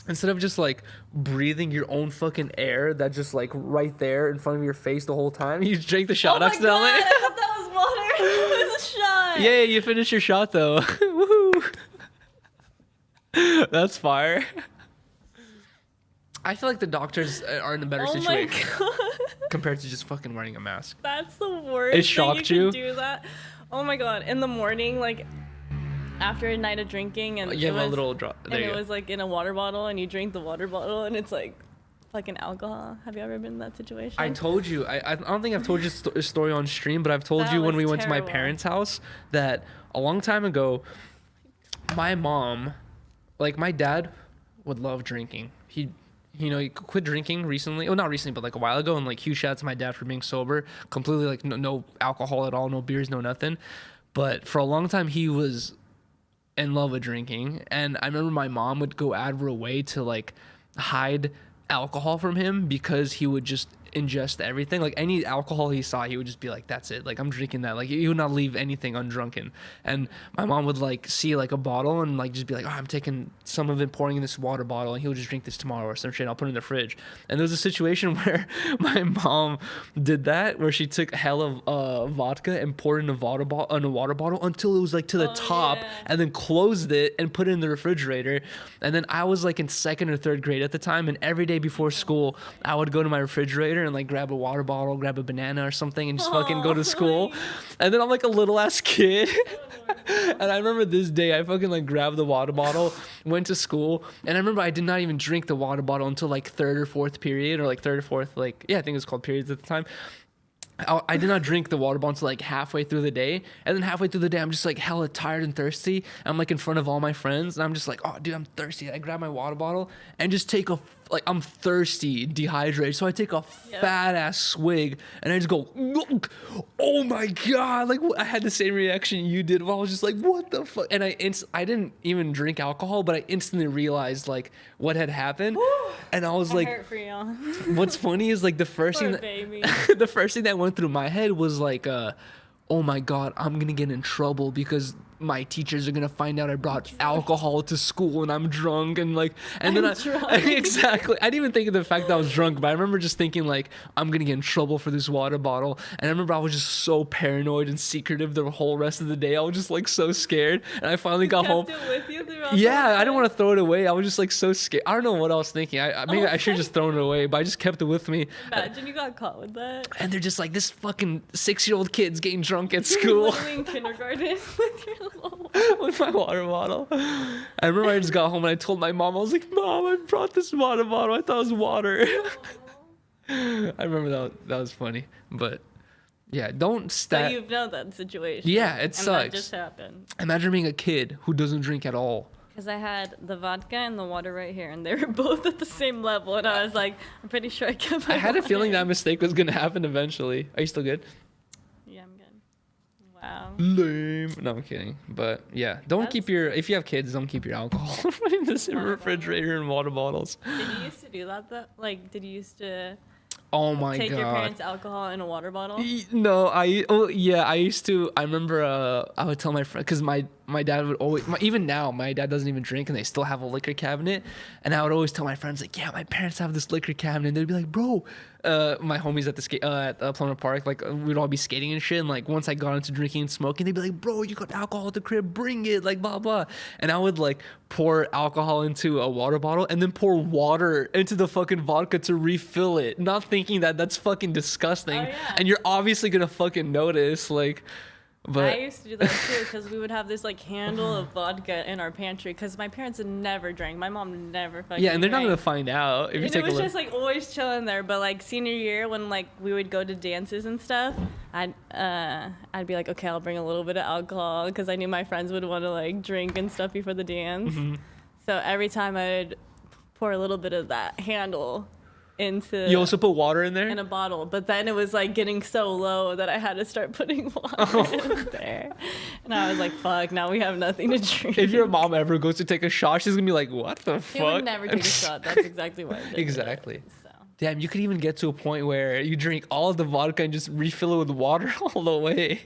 Instead of just like breathing your own fucking air that's just like right there in front of your face the whole time, you drink the shot Oh my accidentally. god, I thought that was water. It was a shot. Yeah, you finished your shot though. Woohoo. That's fire. I feel like the doctors are in a better Oh situation my god. compared to just fucking wearing a mask. That's the worst. It shocked thing you? Can do that. Oh my god! In the morning, like after a night of drinking, and You it have a was, little drop. and There you it go. was like in a water bottle, and you drink the water bottle, and it's like fucking alcohol. Have you ever been in that situation? I told you. I don't think I've told you this story on stream, but I've told That you when was we went to my terrible. parents' house that a long time ago, my mom, like my dad, would love drinking. He quit drinking recently. Well, not recently, but like a while ago. And like huge shout out to my dad for being sober, completely like no alcohol at all, no beers, no nothing. But for a long time, he was in love with drinking. And I remember my mom would go out of her way to like hide alcohol from him because he would just ingest everything. Like any alcohol he saw, he would just be like, that's it, like I'm drinking that. Like he would not leave anything undrunken. And my mom would like see like a bottle and like just be like, oh, I'm taking some of it, pouring in this water bottle, and he'll just drink this tomorrow or some shit. I'll put it in the fridge. And there was a situation where my mom did that, where she took hell of vodka and poured it in a water bottle until it was like to the top, yeah. and then closed it and put it in the refrigerator. And then I was like in 2nd or 3rd grade at the time, and every day before school I would go to my refrigerator and like grab a water bottle, grab a banana or something, and just fucking go to school. And then I'm like a little ass kid. And I remember this day I fucking like grabbed the water bottle, went to school, and I remember I did not even drink the water bottle until like 3rd or 4th period, or like 3rd or 4th, like, yeah, I think it was called periods at the time. I did not drink the water bottle until like halfway through the day. And then halfway through the day, I'm just like hella tired and thirsty. I'm like in front of all my friends, and I'm just like, oh, dude, I'm thirsty. I grab my water bottle and just take I'm thirsty, dehydrated. So I take a fat ass swig and I just go, oh my God. Like I had the same reaction you did. I was just like, what the fuck? And I didn't even drink alcohol, but I instantly realized like what had happened. And I was like, hurt for you. what's funny is like the first Poor thing baby. the first thing that went through my head was like, oh my God, I'm gonna get in trouble because my teachers are gonna find out I brought alcohol to school and I'm drunk, and like, and then exactly, I didn't even think of the fact that I was drunk, but I remember just thinking like, I'm gonna get in trouble for this water bottle. And I remember I was just so paranoid and secretive the whole rest of the day. I was just like so scared, and I finally got home. Kept it with you throughout Yeah, the I didn't want to throw it away. I was just like so scared. I don't know what I was thinking. Maybe I should have just thrown it away, but I just kept it with me. Imagine you got caught with that. And they're just like, this fucking 6-year-old kid's getting drunk at school Literally in kindergarten with your little. with my water bottle. I remember I just got home and I told my mom, I was like, Mom, I brought this water bottle. I thought it was water. I remember that was funny. But yeah, don't So stat. you've known that situation. Yeah, it and sucks. That just happened. Imagine being a kid who doesn't drink at all. Because I had the vodka and the water right here, and they were both at the same level, and I was like, I'm pretty sure I kept my I had a water. feeling that mistake was going to happen eventually. Are you still good? Yeah, I'm good. Wow. Lame. No, I'm kidding. But yeah, if you have kids, don't keep your alcohol in the refrigerator and water bottles. Did you used to do that though? Like, did you used to Oh my take God. your parents' alcohol in a water bottle? No, I used to. I remember I would tell my friend, because my dad would always, even now my dad doesn't even drink and they still have a liquor cabinet, and I would always tell my friends like, yeah, my parents have this liquor cabinet, and they'd be like, bro, my homies at the at Plumber Park, like we'd all be skating and shit, and like once I got into drinking and smoking, they'd be like, bro, you got alcohol at the crib, bring it, like blah blah, and I would like pour alcohol into a water bottle and then pour water into the fucking vodka to refill it, not thinking that that's fucking disgusting. Oh, yeah. And you're obviously gonna fucking notice, like, but I used to do that too, because we would have this like handle of vodka in our pantry, because my parents had never drank. My mom never fucking yeah, and they're not drank. gonna find out if you And take it a was look. just like always chilling there. But like senior year, when like we would go to dances and stuff, I'd be like, okay, I'll bring a little bit of alcohol, because I knew my friends would want to like drink and stuff before the dance. Mm-hmm. So every time I'd pour a little bit of that handle into. You also put water in there? In a bottle, but then it was like getting so low that I had to start putting water in there, and I was like, "Fuck!" Now we have nothing to drink. If your mom ever goes to take a shot, she's gonna be like, "What the fuck?" She would never take a shot. That's exactly what I did. Exactly. So. Damn, you could even get to a point where you drink all of the vodka and just refill it with water all the way.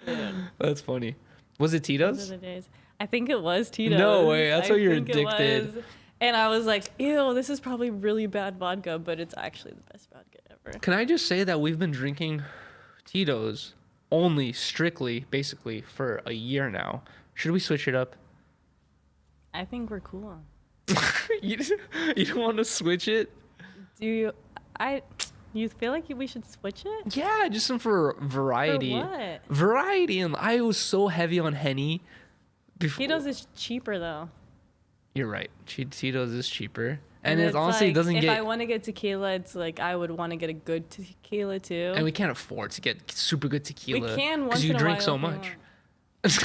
Dude. That's funny. Was it Tito's? Those are the days. I think it was Tito's. No way. That's why you're think it addicted. was. And I was like, ew, this is probably really bad vodka, but it's actually the best vodka ever. Can I just say that we've been drinking Tito's only strictly, basically, for a year now? Should we switch it up? I think we're cool. you don't want to switch it? Do you? You feel like we should switch it? Yeah, just some for variety. For what? Variety. And I was so heavy on Henny before. Tito's is cheaper though. You're right. Tito's is cheaper. And it's it honestly like, doesn't if get... I want to get tequila, it's like I would want to get a good tequila too. And we can't afford to get super good tequila. We can once you in a drink while so if we much.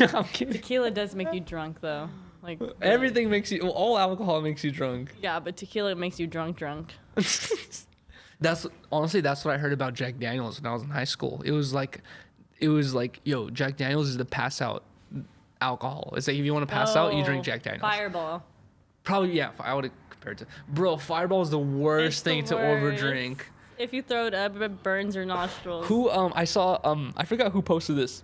want. I'm kidding. Tequila does make you drunk though. Like Everything makes you... All alcohol makes you drunk. Yeah, but tequila makes you drunk. That's what I heard about Jack Daniels when I was in high school. It was like, yo, Jack Daniels is the pass out alcohol. It's like if you want to pass out, you drink Jack Daniels. Fireball. Probably, yeah. I would compare it to, bro. Fireball is the worst thing to overdrink. If you throw it up, it burns your nostrils. I saw I forgot who posted this.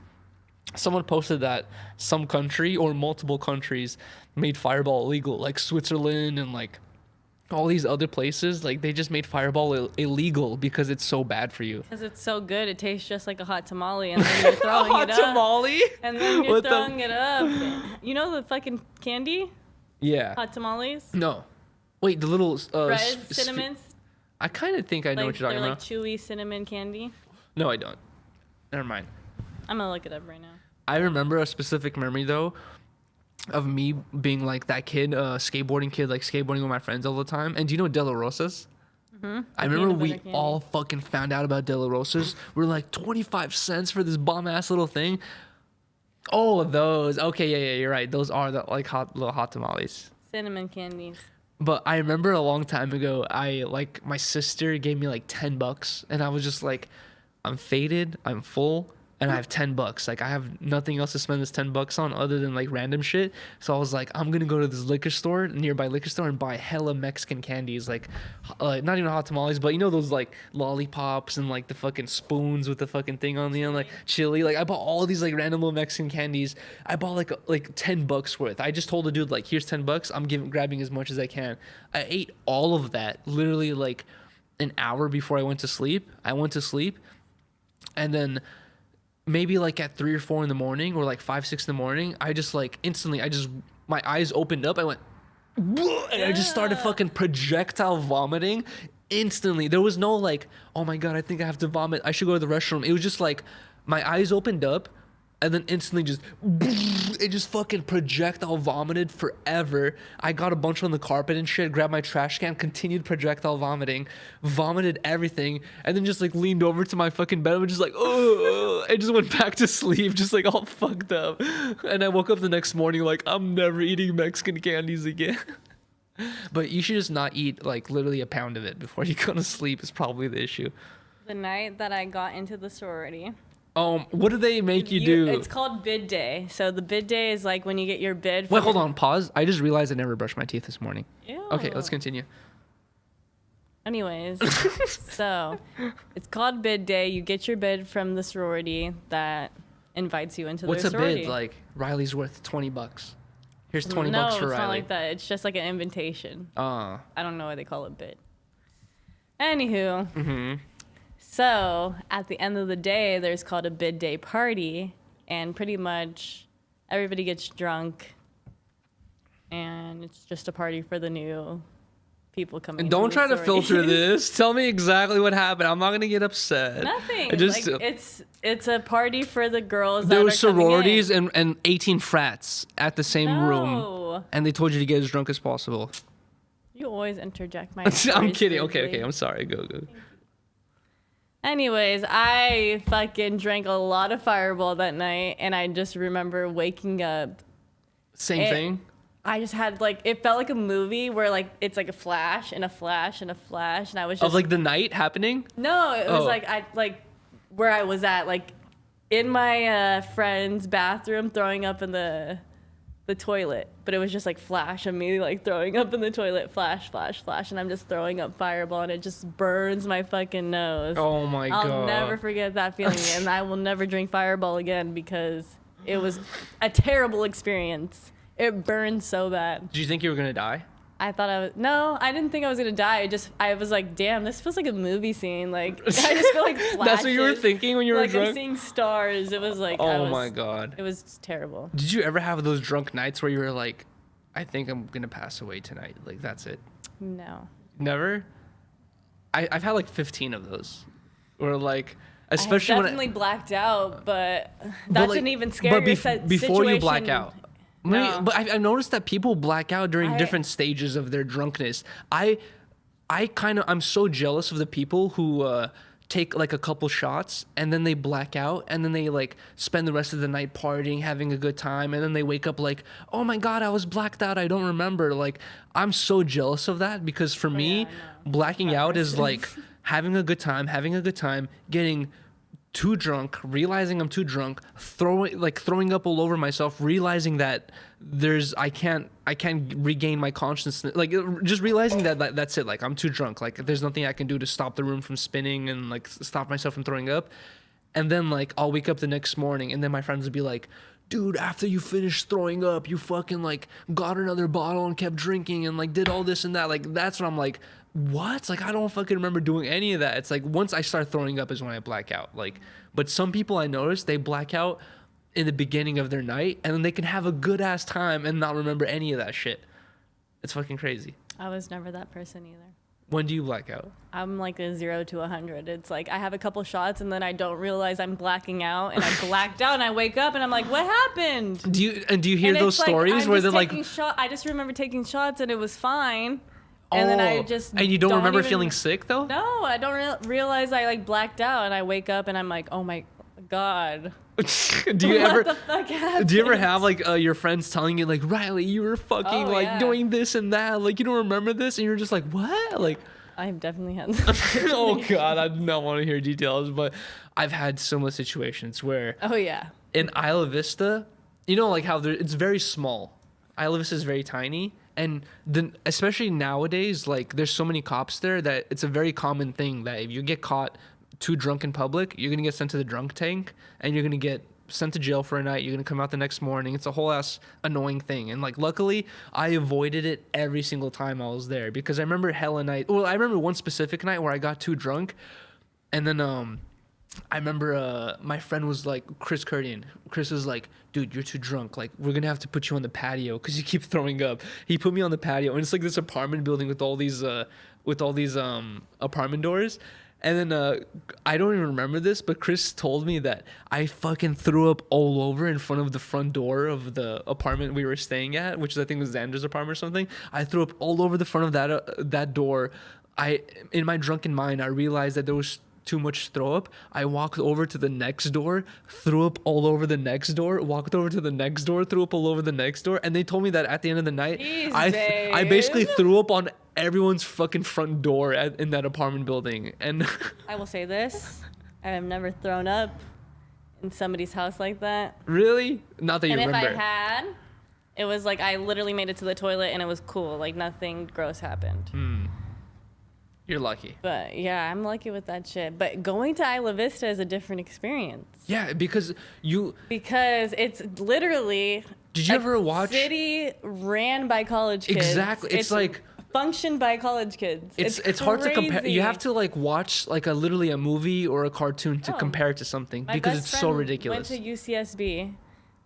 Someone posted that some country or multiple countries made Fireball illegal, like Switzerland and like all these other places. Like they just made Fireball illegal because it's so bad for you. Because it's so good, it tastes just like a hot tamale, and then you're throwing it up. Hot tamale? And then you're throwing it up. You know the fucking candy? Yeah. Hot tamales? No. Wait, the little bread, cinnamons? I kind of think I know what you're talking they're about. like chewy cinnamon candy. No, I don't. Never mind. I'm gonna look it up right now. I remember a specific memory though of me being like that kid, skateboarding kid, like skateboarding with my friends all the time. And do you know De La Rosa's? Mm-hmm. I remember we all fucking found out about De La Rosa's. We're like 25 cents for this bomb ass little thing. Oh, those. Okay, yeah, you're right. Those are the like little hot tamales. Cinnamon candies. But I remember a long time ago, my sister gave me like $10, and I was just like, I'm faded, I'm full, and I have $10. Like I have nothing else to spend this $10 on other than like random shit. So I was like, I'm gonna go to this nearby liquor store, and buy hella Mexican candies, like not even hot tamales, but you know those like lollipops and like the fucking spoons with the fucking thing on the end, like chili. Like I bought all these like random little Mexican candies. I bought like $10 worth. I just told the dude like, here's $10. I'm grabbing as much as I can. I ate all of that literally like an hour before I went to sleep. And then maybe like at 3 or 4 in the morning, or like 5, 6 in the morning, I just like instantly, my eyes opened up. I went, and I just started fucking projectile vomiting instantly. There was no like, oh my God, I think I have to vomit, I should go to the restroom. It was just like my eyes opened up, and then instantly it just fucking projectile vomited forever. I got a bunch on the carpet and shit, grabbed my trash can, continued projectile vomiting, vomited everything, and then just like leaned over to my fucking bed and was just like, oh, I just went back to sleep, just like all fucked up. And I woke up the next morning like, I'm never eating Mexican candies again. But you should just not eat like literally a pound of it before you go to sleep is probably the issue. The night that I got into the sorority. What do they make you do? It's called bid day. So the bid day is like when you get your bid. Wait, hold on, pause. I just realized I never brushed my teeth this morning. Ew. Okay, let's continue. Anyways, so it's called bid day. You get your bid from the sorority that invites you into their sorority. What's a bid? Like Riley's worth $20. Here's $20 for Riley. No, it's not like that. It's just like an invitation. I don't know why they call it bid. Anywho. Mm-hmm. So at the end of the day, there's called a bid day party, and pretty much everybody gets drunk, and it's just a party for the new people coming. And don't try to filter this. Tell me exactly what happened. I'm not gonna get upset. Nothing. It's a party for the girls. There were sororities and 18 frats at the same room, and they told you to get as drunk as possible. You always interject my. I'm kidding. Okay. I'm sorry. Go. Anyways, I fucking drank a lot of Fireball that night, and I just remember waking up. Same thing? I just had like, it felt like a movie where like it's like a flash and a flash and a flash, and I was just Of like the night happening? no, it was like I like where I was at, like in my friend's bathroom throwing up in the toilet, but it was just like flash of me like throwing up in the toilet, flash, flash, flash, and I'm just throwing up Fireball, and it just burns my fucking nose. Oh my God. I'll never forget that feeling, and I will never drink Fireball again because it was a terrible experience. It burned so bad. Did you think you were gonna die? I thought I didn't think I was gonna die. I was like, damn, this feels like a movie scene. Like, I just feel like flashes. That's what you were thinking when you were like drunk? I'm seeing stars. It was like, My God. It was terrible. Did you ever have those drunk nights where you were like, I think I'm gonna pass away tonight? Like, that's it. No. Never? I've had like 15 of those. Or like, especially I definitely blacked out, but that's like, an even scarier situation. Before you black out. No. But I noticed that people black out during different stages of their drunkenness. I'm so jealous of the people who take like a couple shots and then they black out and then they like spend the rest of the night partying, having a good time, and then they wake up like, oh my God, I was blacked out, I don't remember. Like, I'm so jealous of that because for me, blacking out is like having a good time, getting too drunk, realizing I'm too drunk, throwing up all over myself, realizing that I can't regain my consciousness, like just realizing that that's it, like I'm too drunk, like there's nothing I can do to stop the room from spinning and like stop myself from throwing up. And then like I'll wake up the next morning and then my friends will be like, dude, after you finished throwing up, you fucking like got another bottle and kept drinking and like did all this and that. Like, that's when I'm like, what? Like, I don't fucking remember doing any of that. It's like once I start throwing up is when I black out. Like, but some people I notice, they black out in the beginning of their night and then they can have a good ass time and not remember any of that shit. It's fucking crazy. I was never that person either. When do you black out? I'm like a 0 to 100. It's like I have a couple shots and then I don't realize I'm blacking out, and I blacked out and I wake up and I'm like, what happened? Do you hear those stories where they're like, I just remember taking shots and it was fine. And then I just and you don't remember feeling sick though? No, I don't realize I like blacked out, and I wake up and I'm like, oh my God. Do you what the fuck happened? Do you ever have like your friends telling you like, Rylee, you were fucking doing this and that, like you don't remember this, and you're just like, what? Like, I've definitely had that. Oh God, I do not want to hear details, but I've had similar situations where in Isla Vista, you know, like how it's very small. Isla Vista is very tiny. And then, especially nowadays, like there's so many cops there that it's a very common thing that if you get caught too drunk in public, you're gonna get sent to the drunk tank and you're gonna get sent to jail for a night. You're gonna come out the next morning. It's a whole ass annoying thing. And like, luckily, I avoided it every single time I was there because I remember I remember one specific night where I got too drunk, and then I remember my friend was like, Chris Curdian. Chris was like, dude, you're too drunk. Like, we're going to have to put you on the patio because you keep throwing up. He put me on the patio, and it's like this apartment building with all these apartment doors. And then I don't even remember this, but Chris told me that I fucking threw up all over in front of the front door of the apartment we were staying at, which I think was Xander's apartment or something. I threw up all over the front of that door. In my drunken mind, I realized that there was too much throw up. I walked over to the next door, threw up all over the next door, walked over to the next door, threw up all over the next door, and they told me that at the end of the night, I basically threw up on everyone's fucking front door in that apartment building. And I will say this, I have never thrown up in somebody's house like that. Really? Not that you remember. And if I had, it was like I literally made it to the toilet and it was cool. Like nothing gross happened. You're lucky. But yeah, I'm lucky with that shit. But going to Isla Vista is a different experience. Yeah, because it's literally Did you ever watch city ran by college kids. Exactly. It's like functioned by college kids. It's hard to compare. You have to like watch like literally a movie or a cartoon to compare it to something because it's so ridiculous. Went to UCSB.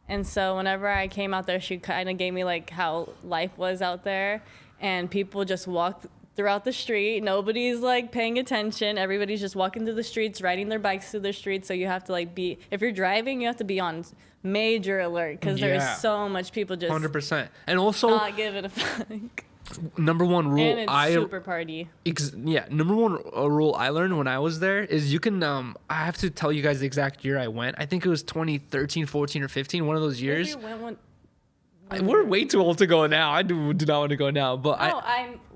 And so whenever I came out there, she kind of gave me like how life was out there, and people just walked throughout the street. Nobody's like paying attention. Everybody's just walking through the streets, riding their bikes through the streets. So you have to like if you're driving, you have to be on major alert because there's so much people just 100%. And also not giving a fuck. Number one rule, and it's super party. Number one rule I learned when I was there is you can. I have to tell you guys the exact year I went. I think it was 2013, 14, or 15. One of those years. We're way too old to go now. I do not want to go now. But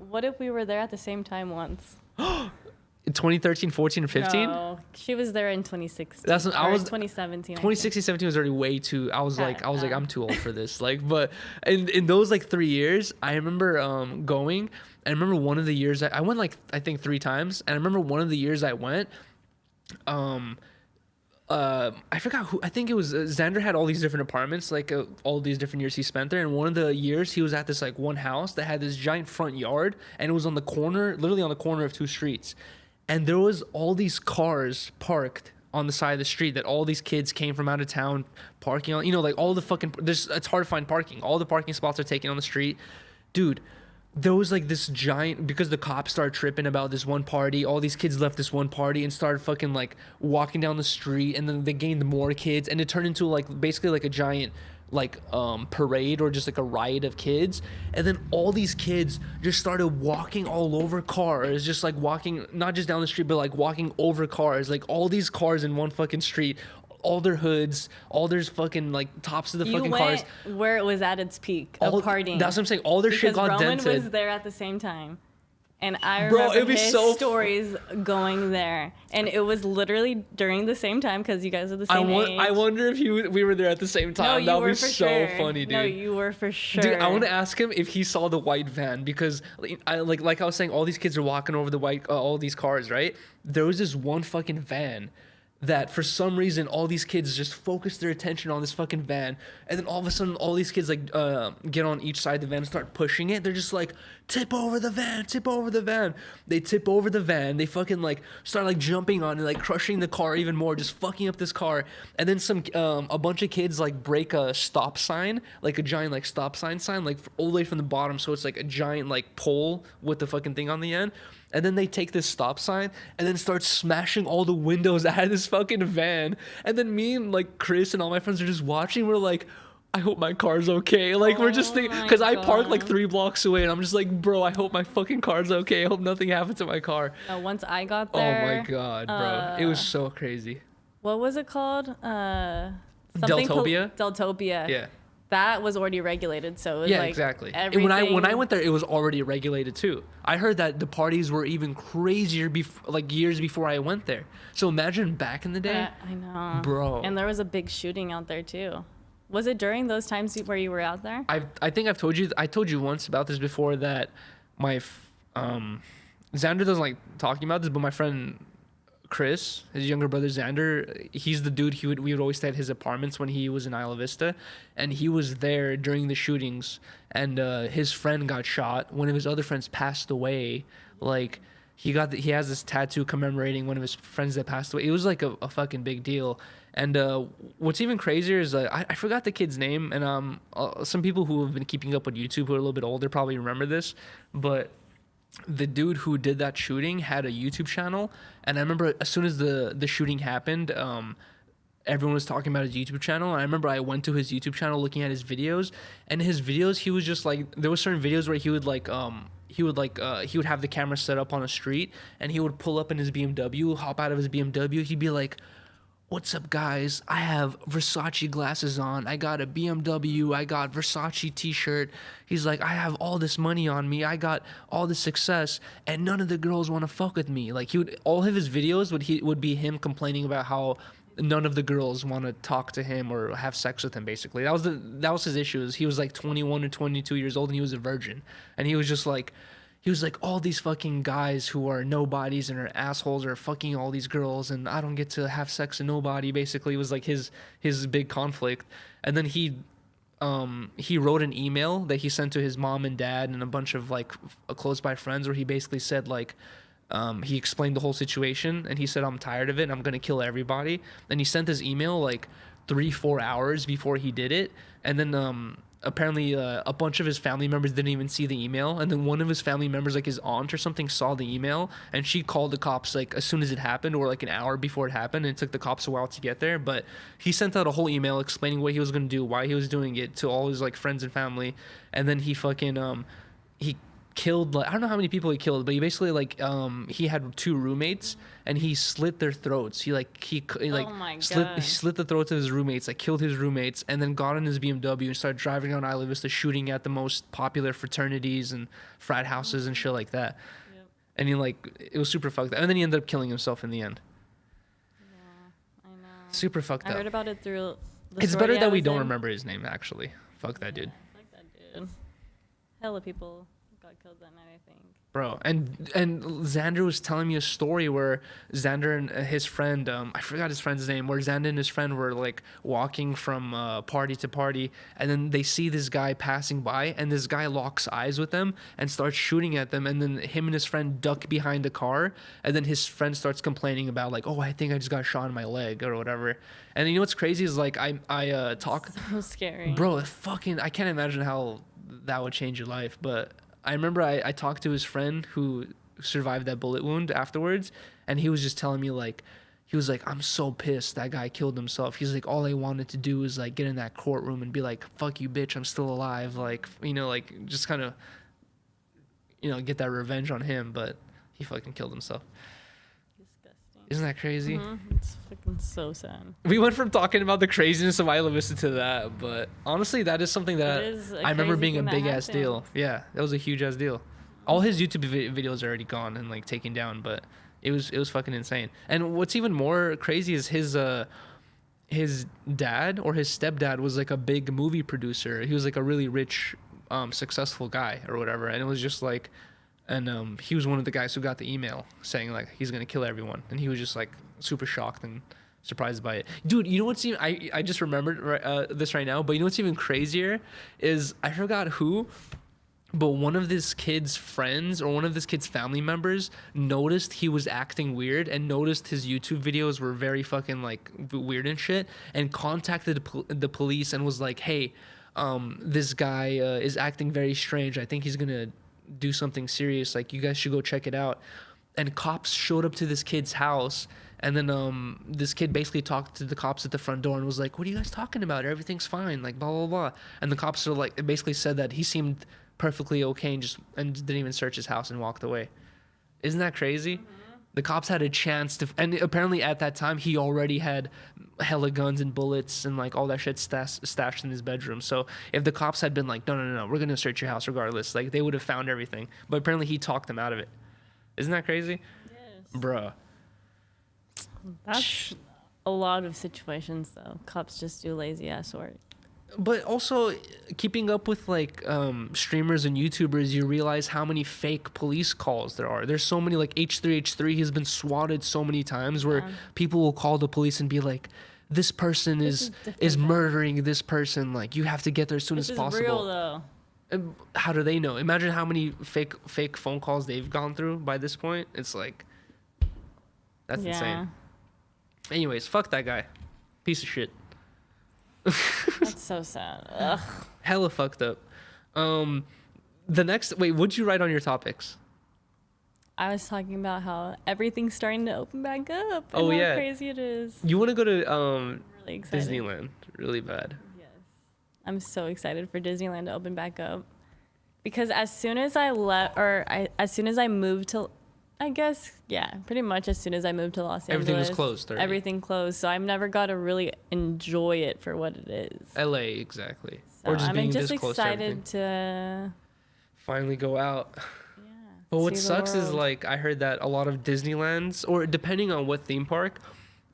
what if we were there at the same time once? In 2013, 14, or 15? No, she was there in 2016. I was 2017. 2016, 17 was already way too. I was like, I'm too old for this. Like, but in those like 3 years, I remember going. And I remember one of the years I went like I think 3 times. And I remember one of the years I went. I forgot who. I think it was Xander had all these different apartments, like all these different years he spent there. And one of the years he was at this like one house that had this giant front yard, and it was on the corner, literally on the corner of 2 streets. And there was all these cars parked on the side of the street that all these kids came from out of town parking on. You know, like all the fucking. It's hard to find parking. All the parking spots are taken on the street, dude. There was like this giant, because the cops started tripping about this one party, all these kids left this one party and started fucking like walking down the street, and then they gained more kids, and it turned into like basically like a giant like parade or just like a riot of kids. And then all these kids just started walking all over cars, just like walking not just down the street but like walking over cars, like all these cars in one fucking street, all their hoods, all their fucking like tops of the fucking cars. Where it was at its peak of partying. That's what I'm saying. All their shit got Roman dented. was there at the same time, and I remember his stories going there, and it was literally during the same time because you guys are the same age. I wonder if we were there at the same time. No, that would be so funny, dude. No, you were for sure. Dude, I want to ask him if he saw the white van, because like I was saying, all these kids are walking over the white all these cars, right? There was this one fucking van that for some reason all these kids just focused their attention on this fucking van, and then all of a sudden all these kids like get on each side of the van and start pushing it. They're just like, tip over the van, tip over the van. They tip over the van. They fucking like start like jumping on and like crushing the car even more, just fucking up this car. And then a bunch of kids like break a stop sign, like a giant like stop sign like all the way from the bottom, so it's like a giant like pole with the fucking thing on the end. And then they take this stop sign and then start smashing all the windows out of this fucking van. And then me and like Chris and all my friends are just watching. We're like, I hope my car's okay. Like we're just thinking, because I parked like 3 blocks away, and I'm just like, bro, I hope my fucking car's okay. I hope nothing happened to my car. Once I got there. Oh my god, bro, it was so crazy. What was it called? Deltopia. Deltopia. Yeah. That was already regulated, so it was like exactly. Everything. And when I went there, it was already regulated too. I heard that the parties were even crazier like years before I went there. So imagine back in the day. I know, bro. And there was a big shooting out there too. Was it during those times where you were out there? I think I've told you. I told you once about this before, that my Xander doesn't like talking about this, but my friend Chris, his younger brother Xander, he's the dude we would always stay at his apartments when he was in Isla Vista, and he was there during the shootings, and his friend got shot. One of his other friends passed away. Like he has this tattoo commemorating one of his friends that passed away. It was like a fucking big deal. And what's even crazier is I forgot the kid's name, and some people who have been keeping up with YouTube who are a little bit older probably remember this, but the dude who did that shooting had a YouTube channel. And I remember as soon as the shooting happened, everyone was talking about his YouTube channel. And I remember I went to his YouTube channel looking at his videos, and his videos, he was just like, there were certain videos where he would have the camera set up on a street, and he would pull up in his BMW, hop out of his BMW. He'd be like, what's up, guys? I have Versace glasses on. I got a BMW. I got Versace t-shirt. He's like, I have all this money on me. I got all this success, and none of the girls want to fuck with me. Like all of his videos would be him complaining about how none of the girls want to talk to him or have sex with him. Basically, that was his issue. He was like 21 or 22 years old, and he was a virgin, and he was just like. He was like, all these fucking guys who are nobodies and are assholes are fucking all these girls, and I don't get to have sex with nobody. Basically, it was like his big conflict. And then he wrote an email that he sent to his mom and dad and a bunch of like close by friends, where he basically said like, he explained the whole situation, and he said, I'm tired of it, and I'm gonna kill everybody. And he sent this email like 3-4 hours before he did it, and then apparently a bunch of his family members didn't even see the email, and then one of his family members, like his aunt or something, saw the email, and she called the cops like as soon as it happened, or like an hour before it happened, and it took the cops a while to get there. But he sent out a whole email explaining what he was going to do, why he was doing it, to all his like friends and family. And then he fucking he killed, like, I don't know how many people he killed, but he basically like he had 2 roommates and he slit their throats. He Oh my slit the throats of his roommates, like killed his roommates, and then got in his BMW and started driving around Isla Vista shooting at the most popular fraternities and frat houses and shit like that. Yep. And he it was super fucked up. And then he ended up killing himself in the end. Yeah, I know. Super fucked up. I heard about it through. It's better that we don't remember his name, actually. Fuck that dude. Fuck that dude. Hella people got killed that night, I think. Bro, and Xander was telling me a story where Xander and his friend, I forgot his friend's name, where Xander and his friend were like walking from party to party, and then they see this guy passing by, and this guy locks eyes with them and starts shooting at them, and then him and his friend duck behind a car, and then his friend starts complaining about like, oh, I think I just got shot in my leg or whatever. And you know what's crazy is like I talk, So scary. bro, I can't imagine how that would change your life, but I remember I talked to his friend who survived that bullet wound afterwards, and he was just telling me like, he was like, I'm so pissed that guy killed himself. He's like, all I wanted to do is like get in that courtroom and be like, fuck you, bitch, I'm still alive. Like, you know, like just kind of, you know, get that revenge on him, but he fucking killed himself. Disgusting. Isn't that crazy? Mm-hmm. It's fucking so sad. We went from talking about the craziness of Isla Vista to that, but honestly, that is something that I remember being a big ass deal. Yeah, that was a huge ass deal. All his YouTube videos are already gone and like taken down, but it was fucking insane. And what's even more crazy is his dad or his stepdad was like a big movie producer. He was like a really rich, successful guy or whatever, and it was just like, and he was one of the guys who got the email saying like he's gonna kill everyone, and he was just like super shocked and surprised by it. Dude, you know what's even, I just remembered this right now, but you know what's even crazier is I forgot who, but one of this kid's friends or one of this kid's family members noticed he was acting weird and noticed his YouTube videos were very fucking like weird and shit, and contacted the police and was like, hey, this guy is acting very strange. I think he's gonna do something serious. Like, you guys should go check it out. And cops showed up to this kid's house, and then this kid basically talked to the cops at the front door and was like, what are you guys talking about? Everything's fine, like blah blah blah. And the cops are like, basically said that he seemed perfectly okay and didn't even search his house and walked away. Isn't that crazy? Mm-hmm. The cops had a chance to, and apparently at that time he already had hella guns and bullets and like all that shit stashed in his bedroom. So if the cops had been like, no, we're gonna search your house regardless, like they would have found everything. But apparently he talked them out of it. Isn't that crazy? Yes. Bruh. That's a lot of situations though. Cops just do lazy ass work. But also, keeping up with like streamers and YouTubers, you realize how many fake police calls there are. There's so many, like H3H3 has been swatted so many times where people will call the police and be like, this person is murdering this person. Like, you have to get there as soon as possible. This is real though. And how do they know? Imagine how many fake phone calls they've gone through by this point. It's like, that's insane. Anyways, fuck that guy. Piece of shit. That's so sad. Ugh. Hella fucked up. What'd you write on your topics? I was talking about how everything's starting to open back up. And how crazy it is. You want to go to really excited. Disneyland really bad. Yes. I'm so excited for Disneyland to open back up. Because as soon as I as soon as I moved to, I guess, yeah, pretty much as soon as I moved to Los Angeles. Everything was closed already. Everything closed. So I've never got to really enjoy it for what it is. LA, exactly. So or just being this close to everything. I'm just excited to finally go out. Yeah. But what sucks is, like, I heard that a lot of Disneylands, or depending on what theme park,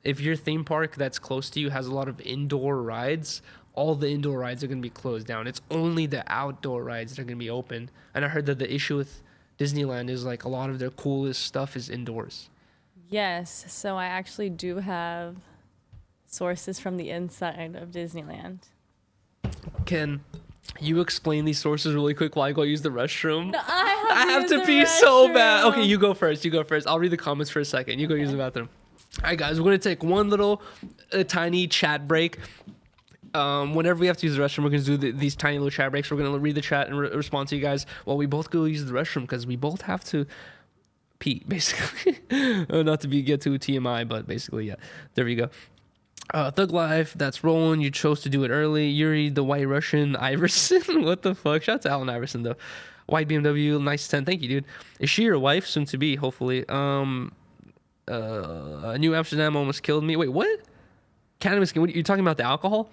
if your theme park that's close to you has a lot of indoor rides, all the indoor rides are going to be closed down. It's only the outdoor rides that are going to be open. And I heard that the issue with Disneyland is like a lot of their coolest stuff is indoors. Yes, so I actually do have sources from the inside of Disneyland. Can you explain these sources really quick while I go use the restroom? No, I have to pee so bad. Okay, you go first. I'll read the comments for a second. You go use the bathroom. All right, guys, we're going to take one little tiny chat break. Whenever we have to use the restroom, we're going to do these tiny little chat breaks. We're going to read the chat and respond to you guys while we both go use the restroom, because we both have to pee, basically. Not to get too TMI, but basically, yeah. There we go. Thug Life, that's rolling. You chose to do it early. Yuriy, the White Russian, Iverson. What the fuck? Shout out to Allen Iverson, though. White BMW, nice 10. Thank you, dude. Is she your wife? Soon to be, hopefully. New Amsterdam almost killed me. Wait, what? Cannabis King, what, you talking about the alcohol?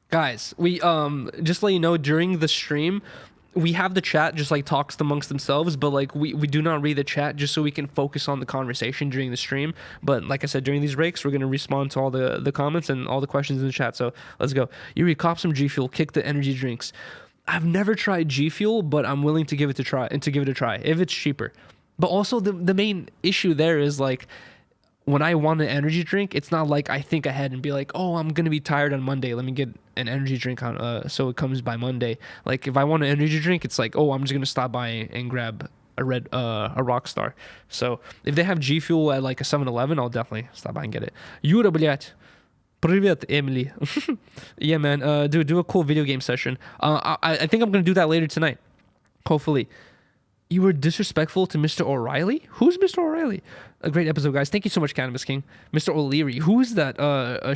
Guys, we just to let you know, during the stream, we have the chat just like talks amongst themselves, but like we do not read the chat just so we can focus on the conversation during the stream. But like I said, during these breaks, we're gonna respond to all the comments and all the questions in the chat. So let's go. Yuriy, cop some G Fuel, kick the energy drinks. I've never tried G Fuel, but I'm willing to give it a try if it's cheaper. But also the main issue there is like, when I want an energy drink, it's not like I think ahead and be like, oh, I'm going to be tired on Monday. Let me get an energy drink on so it comes by Monday. Like if I want an energy drink, it's like, oh, I'm just going to stop by and grab a Rockstar. So if they have G Fuel at like a 7-Eleven, I'll definitely stop by and get it. Юра, блядь. Привет, Emily. Yeah, man. Do a cool video game session. I think I'm going to do that later tonight. Hopefully. You were disrespectful to Mr. O'Reilly? Who's Mr. O'Reilly? A great episode, guys. Thank you so much, Cannabis King. Mr. O'Leary. Who is that?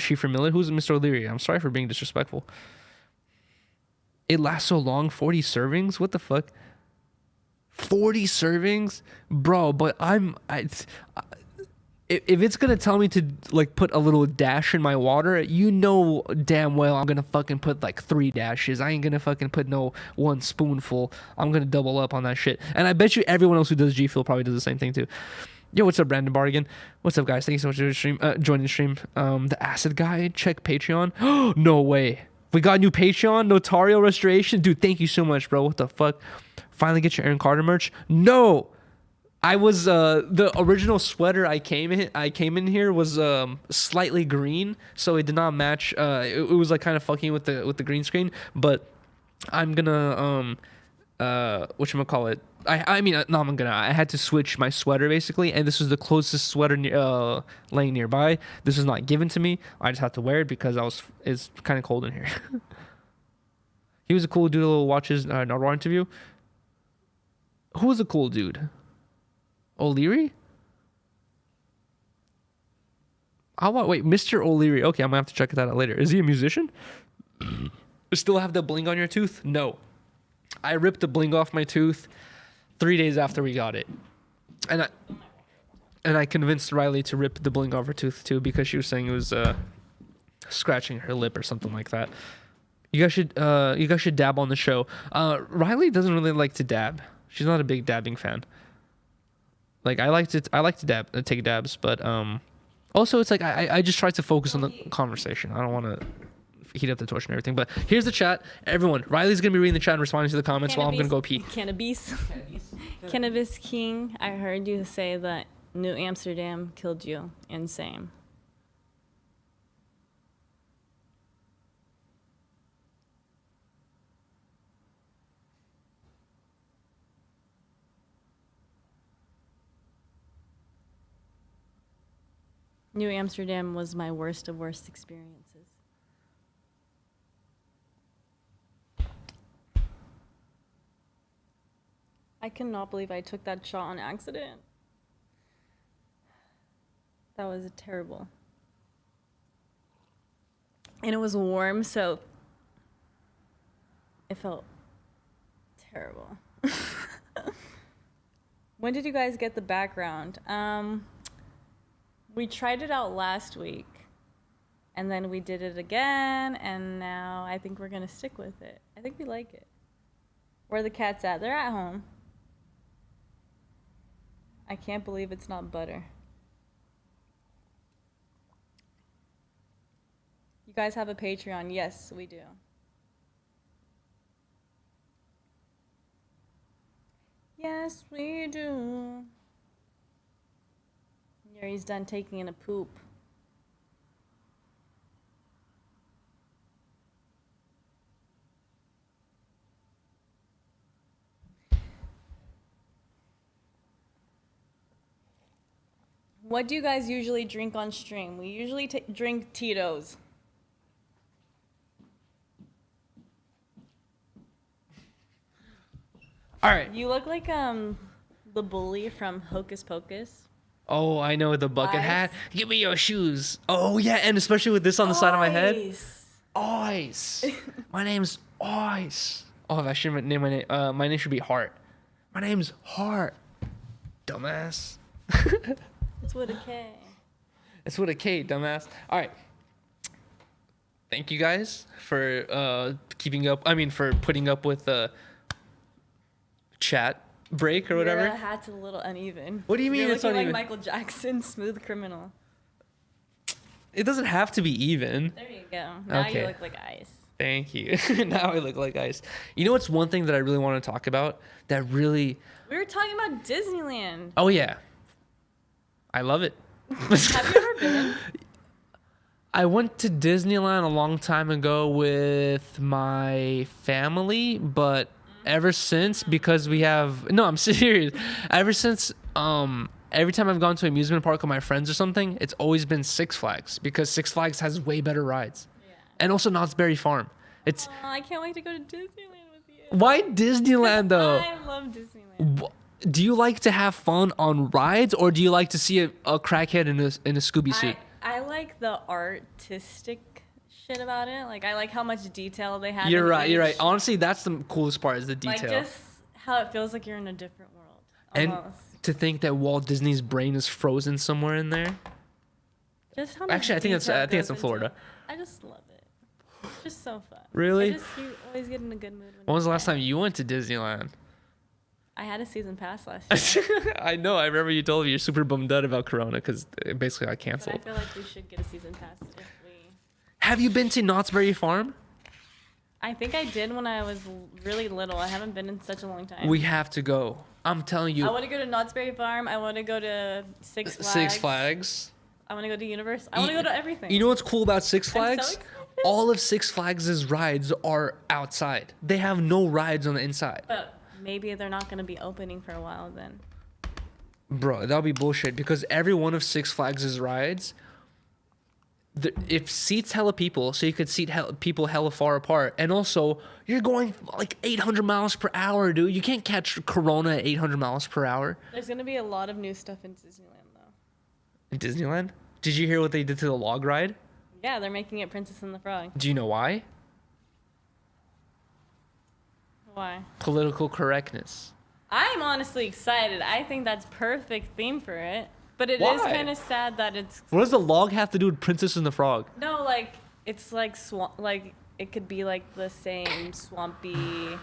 Schiffer Miller? Who's Mr. O'Leary? I'm sorry for being disrespectful. It lasts so long. 40 servings? What the fuck? 40 servings? Bro, but if it's gonna tell me to like put a little dash in my water, you know damn well I'm gonna fucking put like 3 dashes. I ain't gonna fucking put no 1 spoonful. I'm gonna double up on that shit. And I bet you everyone else who does G Fuel probably does the same thing too. Yo, what's up, Brandon Bargain? What's up, guys? Thank you so much for joining the stream. The acid guy, check Patreon. No way. We got a new Patreon, Notario Restoration. Dude, thank you so much, bro. What the fuck? Finally get your Aaron Carter merch? No! I was the original sweater I came in here was slightly green, so it did not match. It was like kind of fucking with the green screen. But I'm gonna whatchamacallit? I had to switch my sweater basically, and this was the closest sweater laying nearby. This was not given to me. I just had to wear it because it's kind of cold in here. He was a cool dude. Who watches Naruto interview. Who was a cool dude? O'Leary? Wait, Mr. O'Leary. Okay, I'm gonna have to check that out later. Is he a musician? Still have the bling on your tooth? No. I ripped the bling off my tooth 3 days after we got it. And I convinced Rylee to rip the bling off her tooth too because she was saying it was scratching her lip or something like that. You guys should dab on the show. Rylee doesn't really like to dab. She's not a big dabbing fan. Like I like to take dabs, but also it's like I just try to focus on the conversation. I don't want to heat up the torch and everything. But here's the chat, everyone. Riley's gonna be reading the chat and responding to the comments while I'm gonna go pee. Cannabis King. I heard you say that New Amsterdam killed you. Insane. New Amsterdam was my worst of worst experiences. I cannot believe I took that shot on accident. That was terrible. And it was warm, so it felt terrible. When did you guys get the background? We tried it out last week, and then we did it again, and now I think we're gonna stick with it. I think we like it. Where are the cats at? They're at home. I can't believe it's not butter. You guys have a Patreon? Yes, we do. Yes, we do. Yuri's done taking in a poop. What do you guys usually drink on stream? We usually drink Tito's. All right. You look like the bully from Hocus Pocus. Oh, I know, the bucket hat. Give me your shoes. Oh, yeah, and especially with this on the side of my head. Ice. My name's Ice. Oh, I should name my name. My name should be Hart. My name's Hart. Dumbass. It's with a K. It's with a K, dumbass. All right. Thank you guys for for putting up with the chat break or whatever. Your hat's a little uneven. What do you mean You're it's looking uneven? like Michael Jackson, Smooth Criminal. It doesn't have to be even. There you go. Now Okay. you look like ice. Thank you. Now I look like ice. You know what's one thing that I really want to talk about that really... We were talking about Disneyland. Oh, yeah. I love it. Have you ever been? I went to Disneyland a long time ago with my family, but ever since, because we have... No, I'm serious. Ever since... Every time I've gone to an amusement park with my friends or something, it's always been Six Flags because Six Flags has way better rides. Yeah. And also Knott's Berry Farm. It's I can't wait to go to Disneyland with you. Why Disneyland though? I love Disneyland. Do you like to have fun on rides or do you like to see a crackhead in a Scooby suit? I like the artistic shit about it. Like I like how much detail they have. You're right. Honestly, that's the coolest part is the detail. Like just how it feels like you're in a different world. Almost. And to think that Walt Disney's brain is frozen somewhere in there. Just how much Actually, I think it's in Florida. I just love it. It's just so fun. Really? You always get in a good mood. When was the last time you went to Disneyland? I had a season pass last year. I know. I remember you told me you're super bummed out about Corona because it basically got canceled. But I feel like we should get a season pass if we... Have you been to Knott's Berry Farm? I think I did when I was really little. I haven't been in such a long time. We have to go. I'm telling you. I want to go to Knott's Berry Farm. I want to go to Six Flags. Six Flags. I want to go to Universal. I want to go to everything. You know what's cool about Six Flags? I'm so excited. All of Six Flags' rides are outside. They have no rides on the inside. But maybe they're not going to be opening for a while then. Bro, that'll be bullshit because every one of Six Flags' rides, if seats hella people, so you could seat people hella far apart. And also, you're going like 800 miles per hour, dude. You can't catch Corona at 800 miles per hour. There's going to be a lot of new stuff in Disneyland, though. In Disneyland? Did you hear what they did to the log ride? Yeah, they're making it Princess and the Frog. Do you know why? Why? Political correctness. I'm honestly excited. I think that's perfect theme for it. But it is kind of sad that it's... What does the log have to do with Princess and the Frog? No, like, it's like like it could be like the same swampy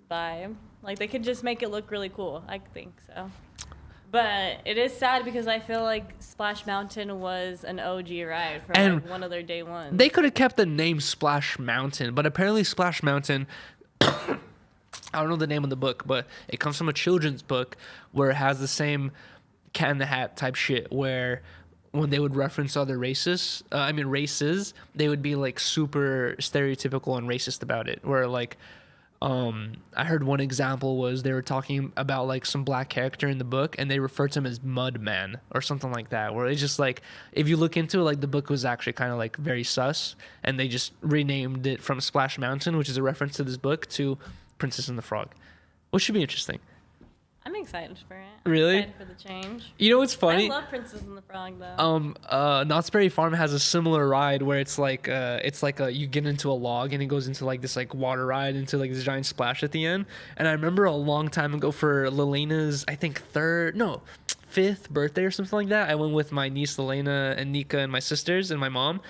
vibe. Like, they could just make it look really cool. I think so. But it is sad because I feel like Splash Mountain was an OG ride from like one of their day ones. They could have kept the name Splash Mountain, but apparently Splash Mountain... I don't know the name of the book, but it comes from a children's book where it has the same Cat in the Hat type shit where when they would reference other races, they would be like super stereotypical and racist about it. Where like, I heard one example was they were talking about like some black character in the book and they referred to him as Mud Man or something like that. Where it's just like, if you look into it, like the book was actually kind of like very sus and they just renamed it from Splash Mountain, which is a reference to this book, to Princess and the Frog, which should be interesting. I'm excited for it. Really? I'm excited for the change. You know what's funny? I love Princess and the Frog though. Knott's Berry Farm has a similar ride where it's like you get into a log and it goes into like this like water ride into like this giant splash at the end. And I remember a long time ago for Lelena's I think 5th birthday or something like that, I went with my niece Lelena and Nika and my sisters and my mom.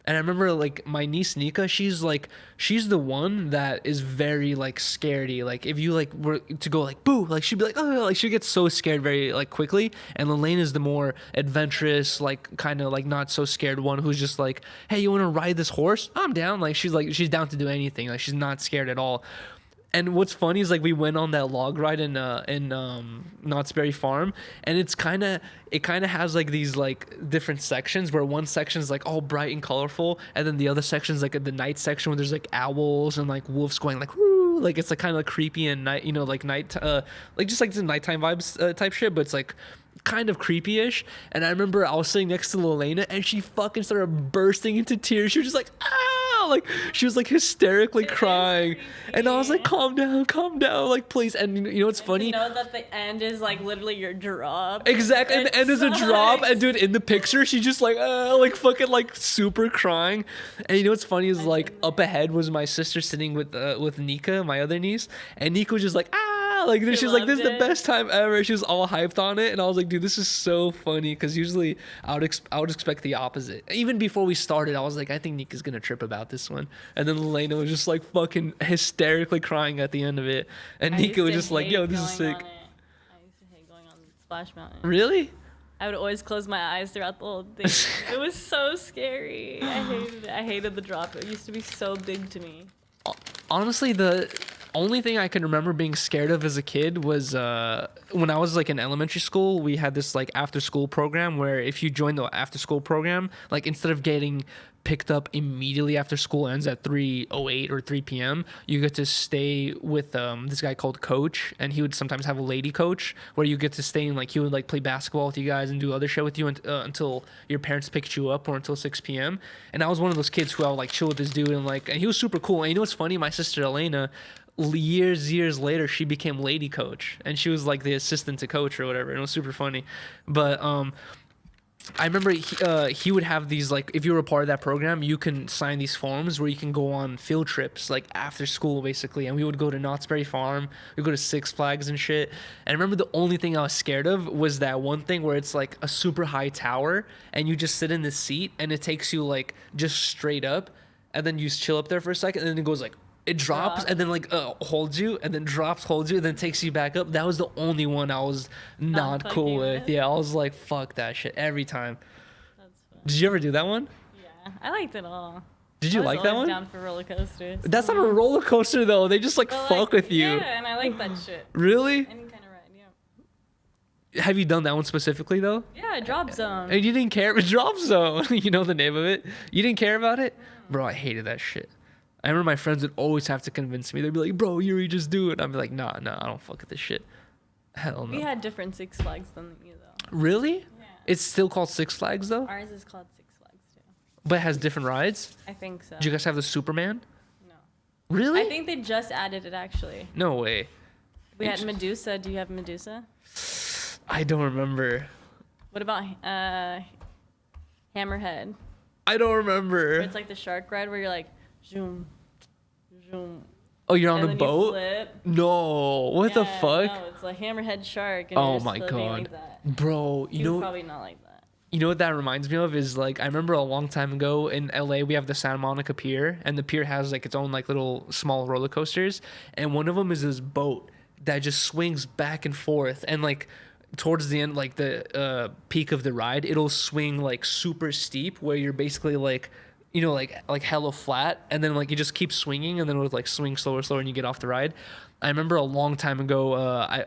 And I remember like my niece Nika, she's the one that is very like scaredy. Like if you like were to go like boo, like she'd be like, oh, like she gets so scared very like quickly. And Lelaine is the more adventurous, like kind of like not so scared one who's just like, hey, you want to ride this horse? I'm down. Like she's down to do anything. Like she's not scared at all. And what's funny is like we went on that log ride in Knott's Berry Farm, and it kind of has like these like different sections where one section is like all bright and colorful, and then the other section is like the night section where there's like owls and like wolves going like whoo, like it's like kind of like creepy and night, you know, like night, like just like the nighttime vibes type shit, but it's like kind of creepy-ish. And I remember I was sitting next to Lelena and she fucking started bursting into tears. She was just like, ah, like she was like hysterically crying, and I was like, calm down, like please. And you know what's funny? You know that the end is like literally your drop. Exactly, and the end is a drop, and dude, in the picture, she's just like fucking like super crying. And you know what's funny is like up ahead was my sister sitting with Nika, my other niece, and Nika was just like like she's like, this is the best time ever. She was all hyped on it, and I was like, dude, this is so funny, because usually I would expect the opposite. Even before we started, I was like, I think Nika's gonna trip about this one, and then Elena was just like fucking hysterically crying at the end of it, and Nika was just like, yo, this is sick. I used to hate going on Splash Mountain. Really? I would always close my eyes throughout the whole thing. It was so scary. I hated it. I hated the drop. It used to be so big to me. Honestly, the only thing I can remember being scared of as a kid was when I was like in elementary school, we had this like after school program where if you joined the after school program, like instead of getting picked up immediately after school ends at 3:08 or 3 p.m., you get to stay with this guy called Coach, and he would sometimes have a lady coach where you get to stay and like he would like play basketball with you guys and do other shit with you until your parents picked you up or until 6 p.m. And I was one of those kids who I would like chill with this dude, and he was super cool. And you know what's funny? My sister Elena, years later, she became lady coach, and she was like the assistant to coach or whatever, and it was super funny. But I remember he would have these, like, if you were a part of that program, you can sign these forms where you can go on field trips, like after school basically, and we would go to Knott's Berry Farm, we'd go to Six Flags and shit. And I remember the only thing I was scared of was that one thing where it's like a super high tower and you just sit in the seat and it takes you like just straight up, and then you chill up there for a second, and then it goes like, it drops and then like holds you, and then drops, holds you, and then takes you back up. That was the only one I was not cool with. Yeah, I was like, fuck that shit every time. That's funny. Did you ever do that one? Yeah, I liked it all. Did you like that one? Down for roller coasters. That's not a roller coaster though. They just like fuck with you. Yeah, and I like that shit. Really? Any kind of ride, yeah. Have you done that one specifically though? Yeah, Drop Zone. And you didn't care? Drop Zone. You know the name of it. You didn't care about it? Bro, I hated that shit. I remember my friends would always have to convince me. They'd be like, bro, Yuri, just do it. I'd be like, nah, I don't fuck with this shit. Hell no. We had different Six Flags than you, though. Really? Yeah. It's still called Six Flags, though? Ours is called Six Flags, too. But it has different rides? I think so. Do you guys have the Superman? No. Really? I think they just added it, actually. No way. We had Medusa. Do you have Medusa? I don't remember. What about Hammerhead? I don't remember. Where it's like the shark ride where you're like, zoom, zoom. Oh, you're on and the then boat? You flip. No. What the fuck? No, it's a hammerhead shark. And Oh you're my just flipping god. like that. Bro, you know probably not like that. You know what that reminds me of is like I remember a long time ago in LA we have the Santa Monica Pier, and the pier has like its own like little small roller coasters, and one of them is this boat that just swings back and forth, and like towards the end, like the peak of the ride, it'll swing like super steep where you're basically like, you know, like hella flat, and then like you just keep swinging, and then it would like swing slower and you get off the ride. I remember a long time ago,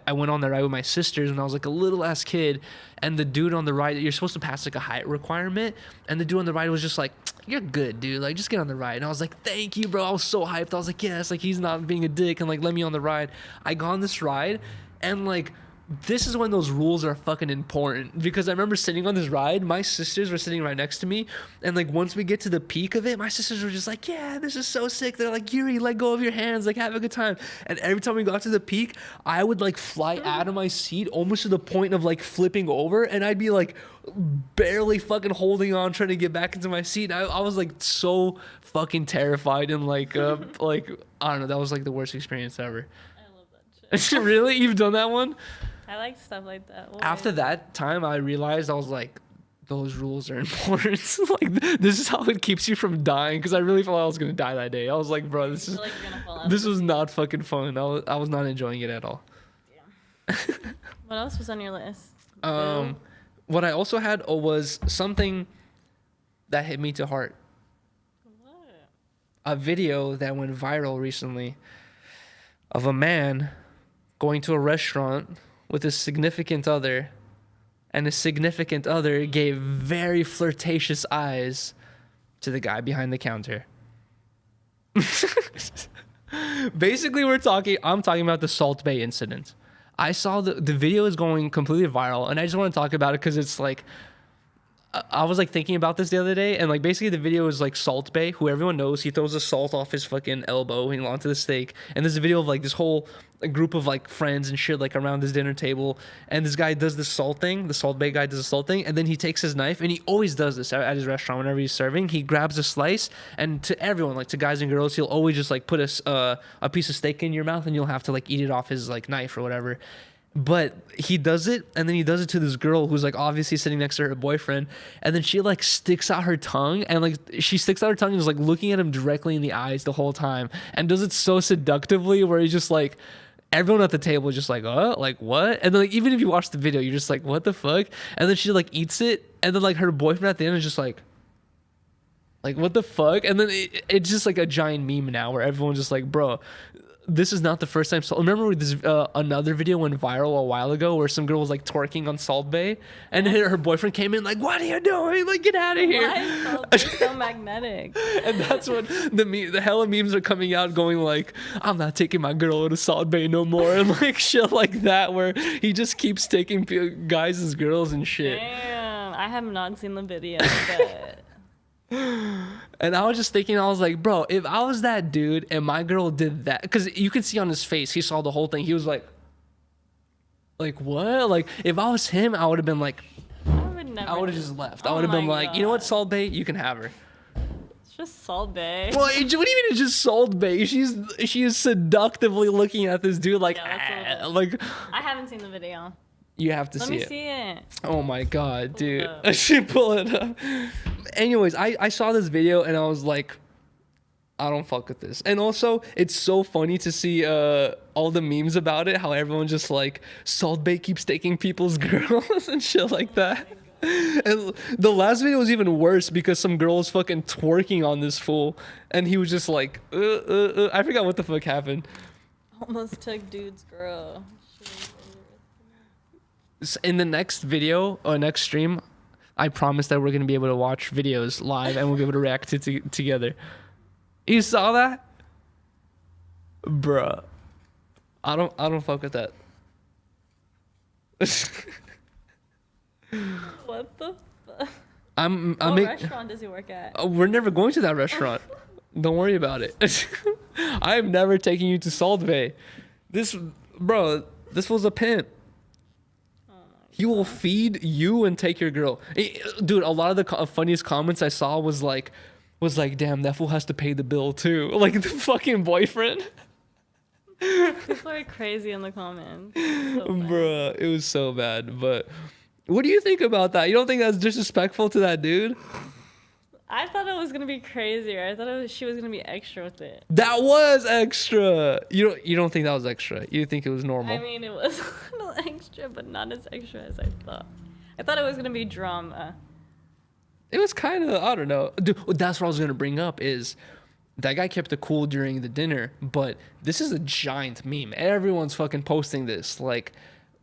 I went on the ride with my sisters when I was like a little ass kid, and the dude on the ride, you're supposed to pass like a height requirement, and the dude on the ride was just like, you're good, dude, like just get on the ride. And I was like, thank you, bro. I was so hyped. I was like, yes, like he's not being a dick, and like let me on the ride. I got on this ride, and like this is when those rules are fucking important, because I remember sitting on this ride, my sisters were sitting right next to me, and like once we get to the peak of it, my sisters were just like, yeah, this is so sick. They're like, Yuri, let go of your hands, like have a good time. And every time we got to the peak, I would like fly out of my seat almost to the point of like flipping over, and I'd be like barely fucking holding on trying to get back into my seat. I was like so fucking terrified, and like like I don't know, that was like the worst experience ever. I love that shit. Really? You've done that one? I like stuff like that. After that time, I realized I was like, those rules are important. Like, this is how it keeps you from dying, because I really felt like I was going to die that day. I was like, bro, this was not fucking fun. I was not enjoying it at all. Yeah. What else was on your list? What I also had was something that hit me to heart. What? A video that went viral recently of a man going to a restaurant with his significant other, and his significant other gave very flirtatious eyes to the guy behind the counter. Basically, I'm talking about the Salt Bay incident. I saw the video is going completely viral, and I just want to talk about it because it's like, I was like thinking about this the other day, and like basically the video is like Salt Bae, who everyone knows. He throws the salt off his fucking elbow and onto the steak, and there's a video of like this whole group of like friends and shit like around this dinner table, and this guy does the salt thing. The Salt Bae guy does the salt thing, and then he takes his knife, and he always does this at his restaurant whenever he's serving. He grabs a slice, and to everyone, like to guys and girls, he'll always just like put a piece of steak in your mouth, and you'll have to like eat it off his like knife or whatever. But he does it, and then he does it to this girl who's like obviously sitting next to her boyfriend, and then she like sticks out her tongue, and like she sticks out her tongue and is like looking at him directly in the eyes the whole time, and does it so seductively where he's just like, everyone at the table is just like, oh, like what? And then like even if you watch the video, you're just like, what the fuck? And then she like eats it, and then like her boyfriend at the end is just like what the fuck? And then it's just like a giant meme now where everyone's just like, bro, this is not the first time. Remember this another video went viral a while ago where some girl was like twerking on Salt Bae, and her boyfriend came in like, "What are you doing? Like, get out of here!" Why is Salt Bae so magnetic? And that's when the hella memes are coming out, going like, "I'm not taking my girl to Salt Bae no more," and like shit like that, where he just keeps taking guys as girls and shit. Damn, I have not seen the video, but. And I was just thinking, I was like, bro, if I was that dude and my girl did that, because you could see on his face, he saw the whole thing. He was like what? Like, if I was him, I would have been like, I would have just left. I would have been like, you know what, Salt Bae, you can have her. It's just Salt Bae. Well, what do you mean it's just Salt Bae? She is seductively looking at this dude like, like. I haven't seen the video. You have to Let see me it. see it. Oh my god, dude. I should pull it up. Anyways, I saw this video and I was like, I don't fuck with this. And also, it's so funny to see all the memes about it, how everyone just like, Salt Bae keeps taking people's girls and shit like that. And the last video was even worse because some girl was fucking twerking on this fool, and he was just like, I forgot what the fuck happened. Almost took dude's girl. In the next video or next stream, I promise that we're gonna be able to watch videos live and we'll be able to react to together. You saw that, bruh? I don't fuck with that. What the fuck? What restaurant does he work at? We're never going to that restaurant. Don't worry about it. I am never taking you to Salt Bae. This was a pimp. He will feed you and take your girl. Dude, a lot of the funniest comments I saw was like, damn, that fool has to pay the bill too. Like the fucking boyfriend. People are crazy in the comments. So bruh, it was so bad. But what do you think about that? You don't think that's disrespectful to that dude? I thought it was gonna be crazier. I thought she was gonna be extra with it. That was extra. You don't think that was extra? You think it was normal? I mean, it was a little extra, but not as extra as I thought. I thought it was gonna be drama. It was kind of, I don't know. Dude, that's what I was gonna bring up is that guy kept it cool during the dinner, but this is a giant meme. Everyone's fucking posting this. Like,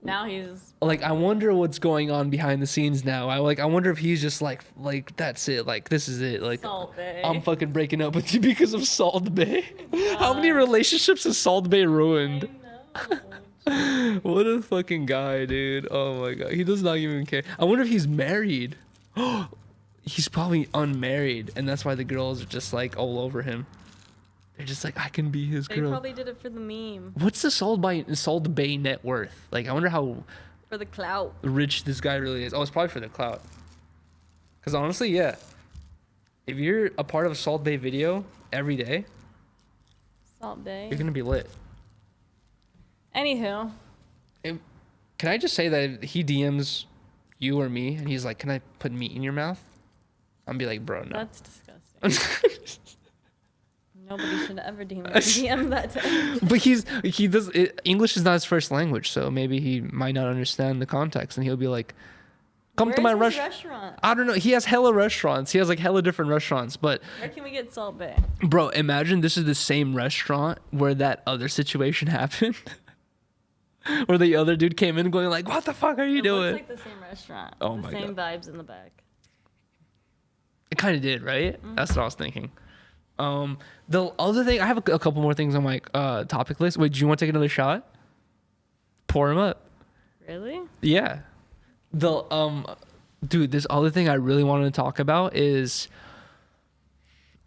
now he's like, I wonder what's going on behind the scenes now. I wonder if he's just like that's it. Like, this is it. Like, Salt Bae. I'm fucking breaking up with you because of Salt Bae. How many relationships has Salt Bae ruined? I know. What a fucking guy, dude. Oh my god. He does not even care. I wonder if he's married. He's probably unmarried, and that's why the girls are just like all over him. They're just like, I can be his girl. They probably did it for the meme. What's the Salt Bae net worth? Like, I wonder how For the clout. rich this guy really is. Oh, it's probably for the clout. Because honestly, yeah. If you're a part of a Salt Bae video every day, Salt Bae. you're going to be lit. Anywho. Can I just say that if he DMs you or me, and he's like, can I put meat in your mouth? I'm be like, bro, no. That's disgusting. Nobody should ever DM that to him. But English is not his first language, so maybe he might not understand the context, and he'll be like, come to my restaurant. I don't know. He has hella restaurants. He has like hella different restaurants, but Where can we get Salt Bae? bro, imagine this is the same restaurant where that other situation happened. Where the other dude came in going like, what the fuck are you doing? It looks like the same restaurant. Oh the my same vibes in the back. It kind of did, right? Mm-hmm. That's what I was thinking. The other thing, I have a couple more things on my topic list. Wait, do you want to take another shot? Pour him up. Really? Yeah. Dude, this other thing I really wanted to talk about is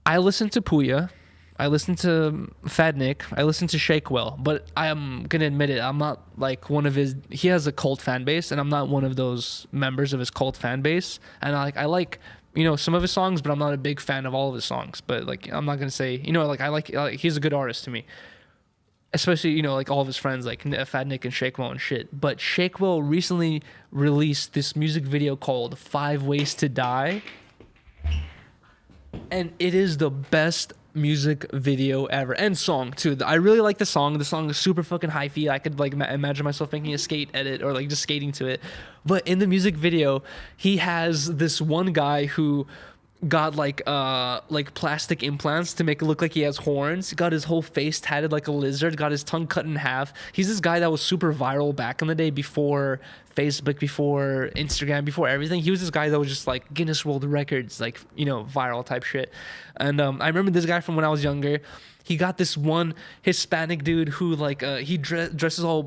I listen to Puya, I listen to Fat Nick, I listen to Shakewell, but I am gonna admit it, I'm not like one of his. He has a cult fan base, and I'm not one of those members of his cult fan base. And I like some of his songs, but I'm not a big fan of all of his songs. But like I'm not gonna say like I like he's a good artist to me. Especially, like all of his friends, like Fat Nick and Shakewell and shit. But Shakewell recently released this music video called 5 Ways to Die. And it is the best music video ever. And song, too. I really like the song. The song is super fucking hyphy. I could, like, imagine myself making a skate edit or, like, just skating to it. But in the music video, he has this one guy who got like plastic implants to make it look like he has horns. Got his whole face tatted like a lizard. Got his tongue cut in half. He's this guy that was super viral back in the day, before Facebook, before Instagram, before everything. He was this guy that was just like Guinness World Records, like viral type shit. And I remember this guy from when I was younger. He got this one Hispanic dude who he dresses all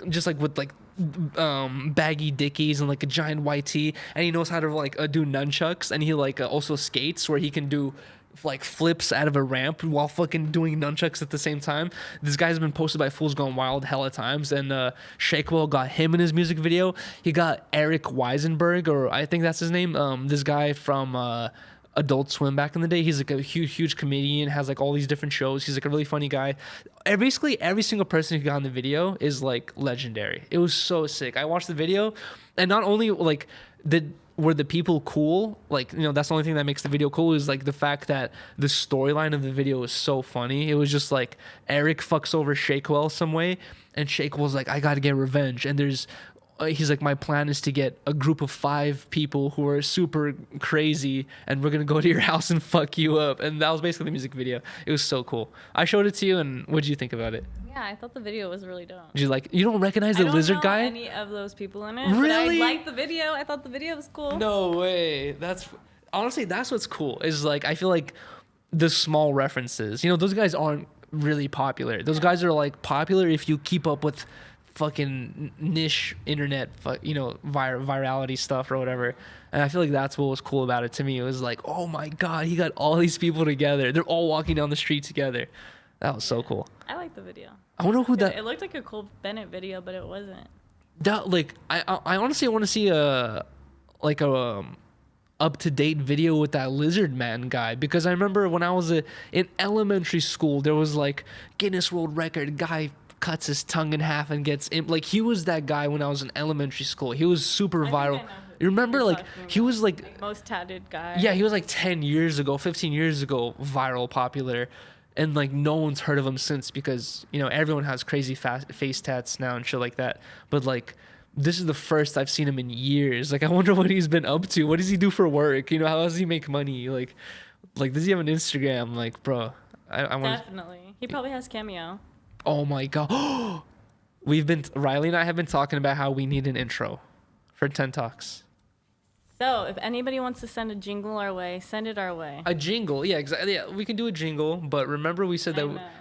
just like with like baggy dickies and like a giant white tee, and he knows how to do nunchucks, and he also skates where he can do like flips out of a ramp while fucking doing nunchucks at the same time. This guy's been posted by Fools Gone Wild hella times, and Shakewell got him in his music video. He got Eric Weisenberg, or I think that's his name, this guy from Adult Swim back in the day. He's like a huge comedian, has like all these different shows. He's like a really funny guy. Basically every single person who got in the video is like legendary. It was so sick. I watched the video, and not only were the people cool, that's the only thing that makes the video cool, is like the fact that the storyline of the video is so funny. It was just like Eric fucks over Shakewell some way, and Shakewell's like, I gotta get revenge, and he's like, my plan is to get a group of 5 people who are super crazy, and we're gonna go to your house and fuck you up. And that was basically the music video. It was so cool. I showed it to you, and what did you think about it? Yeah, I thought the video was really dope. Did you don't recognize the lizard guy? I don't know any of those people in it. Really? But I liked the video. I thought the video was cool. No way. That's what's cool. Is like, I feel like the small references. Those guys aren't really popular. Those guys are like popular if you keep up with fucking niche internet virality stuff or whatever. And I feel like that's what was cool about it to me. It was like, oh my god, he got all these people together, they're all walking down the street together. That was so cool. I like the video. I wonder who that. It looked like a Cole Bennett video, but it wasn't. That I honestly want to see a up to date video with that lizard man guy, because I remember when I was in elementary school, there was like Guinness World Record guy cuts his tongue in half and gets he was that guy when I was in elementary school. He was super viral. You remember, he was like most tatted guy. Yeah, he was like 10 years ago, 15 years ago, viral, popular, and like no one's heard of him since, because everyone has crazy face tats now and shit like that. But like, this is the first I've seen him in years. Like, I wonder what he's been up to. What does he do for work? How does he make money? Like does he have an Instagram? Like, bro, I want. Definitely, he probably has Cameo. Oh my god. Rylee and I have been talking about how we need an intro for 10 Talks. So if anybody wants to send a jingle our way, send it our way. A jingle, yeah, exactly. Yeah, we can do a jingle, but remember we said